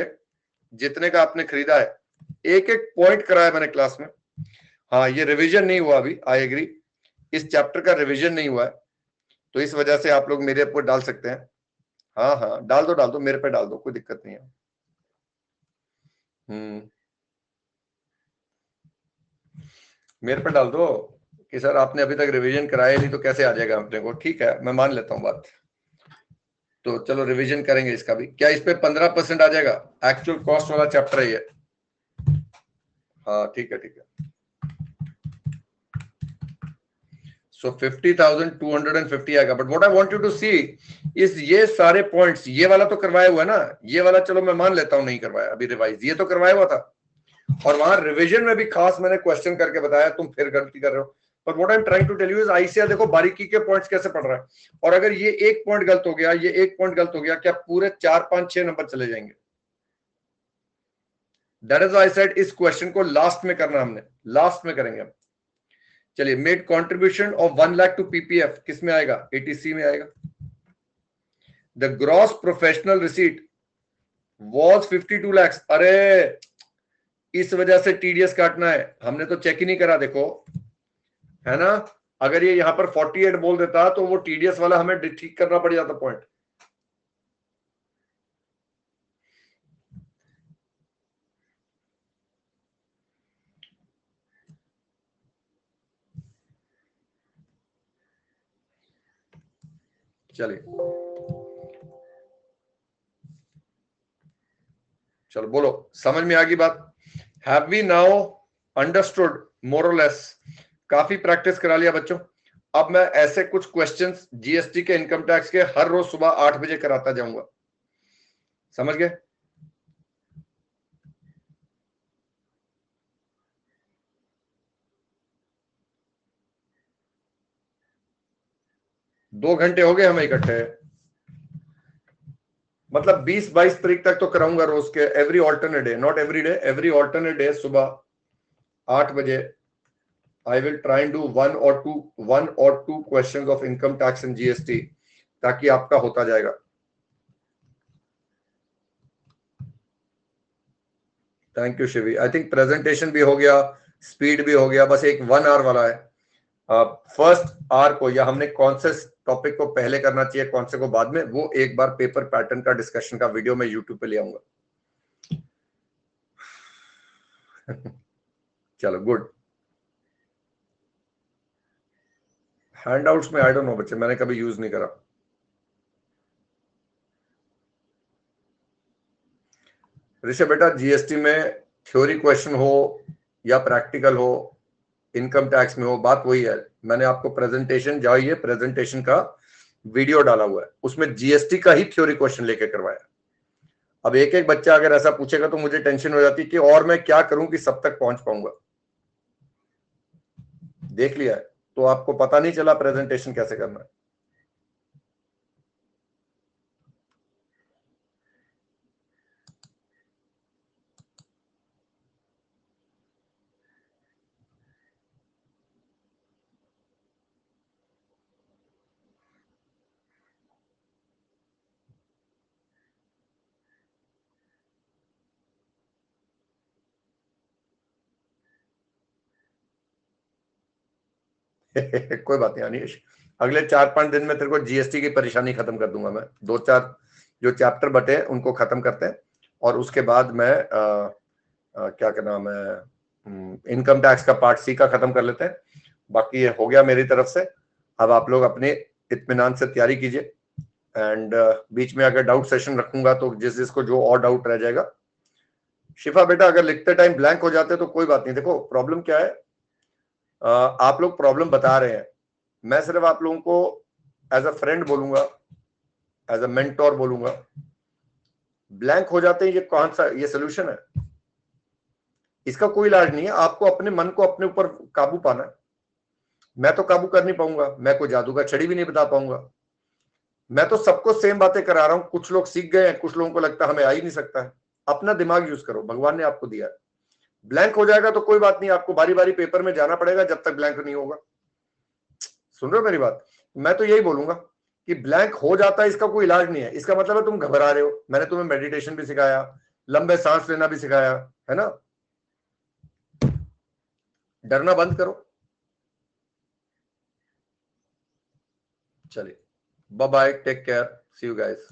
जितने का आपने खरीदा है। एक एक पॉइंट कराया मैंने क्लास में। हाँ, ये रिवीजन नहीं हुआ अभी, आई एग्री, इस चैप्टर का रिवीजन नहीं हुआ है, तो इस वजह से आप लोग मेरे ऊपर डाल सकते हैं। हाँ हाँ, डाल दो, मेरे पे डाल दो, कोई दिक्कत नहीं है। मेरे पे डाल दो कि सर आपने अभी तक रिवीजन कराया नहीं तो कैसे आ जाएगा अपने को। ठीक है, मैं मान लेता हूँ बात, तो चलो रिवीजन करेंगे इसका भी। क्या इस पे 15% आ जाएगा? एक्चुअल कॉस्ट वाला चैप्टर है ये। हाँ ठीक है, ठीक है। सो 50,250 आएगा। But what I want you to see is, ये सारे पॉइंट्स, ये वाला तो करवाया हुआ है ना, ये वाला चलो मैं मान लेता हूँ नहीं करवाया अभी रिवाइज, ये तो करवाया हुआ था। और वहां रिवीजन में भी खास मैंने क्वेश्चन करके बताया, तुम फिर गलती कर रहे हो। But what I am trying to tell you is ICR देखो बारीकी के पॉइंट्स कैसे पढ़ रहा है, और अगर ये एक पॉइंट गलत हो गया, ये एक पॉइंट गलत हो गया, क्या पूरे 4, 5, 6 नंबर चले जाएंगे। दैट इज आई सेड इस क्वेश्चन को लास्ट में करना, हमने लास्ट में करेंगे हम। चलिए, made contribution of 1 lakh to PPF किस में आएगा? एटीसी में आएगा। The gross professional receipt was 52 lakhs। अरे इस वजह से टीडीएस काटना है, हमने तो चेक ही नहीं करा, देखो, है ना। अगर ये यहां पर 48 बोल देता तो वो टीडीएस वाला हमें ठीक करना पड़ जाता पॉइंट। चलिए, चलो बोलो, समझ में आ गई बात? हैव वी नाउ अंडरस्टूड मोर और लेस? काफी प्रैक्टिस करा लिया बच्चों। अब मैं ऐसे कुछ क्वेश्चंस जीएसटी के, इनकम टैक्स के हर रोज सुबह 8 बजे कराता जाऊंगा, समझ गए? दो घंटे हो गए हमें इकट्ठे, मतलब 20-22 तारीख तक तो कराऊंगा रोज के, every alternate day, not every day, every alternate day सुबह 8 बजे। I will try and do one or two questions of income tax and GST, ताकि आपका होता जाएगा। Thank you Shivi. I think presentation भी हो गया, स्पीड भी हो गया, बस एक 1 आवर वाला है। फर्स्ट आवर को, या हमने कौन से टॉपिक को पहले करना चाहिए कौन से को बाद में, वो एक बार पेपर पैटर्न का डिस्कशन का वीडियो मैं यूट्यूब पे ले आऊंगा। चलो गुड। हैंडआउट्स में आई डोंट नो बच्चे, मैंने कभी यूज नहीं करा। ऋषभ बेटा, जीएसटी में थ्योरी क्वेश्चन हो या प्रैक्टिकल हो, इनकम टैक्स में हो, बात वही है। मैंने आपको प्रेजेंटेशन, जाइए प्रेजेंटेशन का वीडियो डाला हुआ है, उसमें जीएसटी का ही थ्योरी क्वेश्चन लेके करवाया। अब एक एक बच्चा अगर ऐसा पूछेगा तो मुझे टेंशन हो जाती है कि और मैं क्या करूं कि सब तक पहुंच पाऊंगा। देख लिया है तो आपको पता नहीं चला प्रेजेंटेशन कैसे करना है। कोई बात नहीं अनिश, अगले 4-5 दिन में तेरे को जीएसटी की परेशानी खत्म कर दूंगा मैं। 2-4 जो चैप्टर बटे हैं उनको खत्म करते हैं और उसके बाद मैं क्या क्या नाम है, इनकम टैक्स का पार्ट सी का खत्म कर लेते हैं। बाकी ये हो गया मेरी तरफ से। अब आप लोग अपने इत्मीनान से तैयारी कीजिए एंड बीच में अगर डाउट सेशन रखूंगा तो जिसको जो और डाउट रह जाएगा। शिफा बेटा अगर लिखते टाइम ब्लैंक हो जाते तो कोई बात नहीं। देखो प्रॉब्लम क्या है, आप लोग प्रॉब्लम बता रहे हैं, मैं सिर्फ आप लोगों को एज अ फ्रेंड बोलूंगा, एज अ मेंटोर बोलूंगा। ब्लैंक हो जाते हैं ये कौन सा ये सोल्यूशन है? इसका कोई इलाज नहीं है। आपको अपने मन को अपने ऊपर काबू पाना है। मैं तो काबू कर नहीं पाऊंगा, मैं कोई जादू का छड़ी भी नहीं बता पाऊंगा। मैं तो सबको सेम बातें करा रहा हूं। कुछ लोग सीख गए हैं, कुछ लोगों को लगता है हमें आ ही नहीं सकता है। अपना दिमाग यूज करो, भगवान ने आपको दिया है। ब्लैंक हो जाएगा तो कोई बात नहीं, आपको बारी बारी पेपर में जाना पड़ेगा जब तक ब्लैंक नहीं होगा। सुन रहे हो मेरी बात? मैं तो यही बोलूंगा कि ब्लैंक हो जाता है इसका कोई इलाज नहीं है। इसका मतलब है तुम घबरा रहे हो। मैंने तुम्हें मेडिटेशन भी सिखाया, लंबे सांस लेना भी सिखाया है ना। डरना बंद करो। चलिए bye bye, take care, see you guys.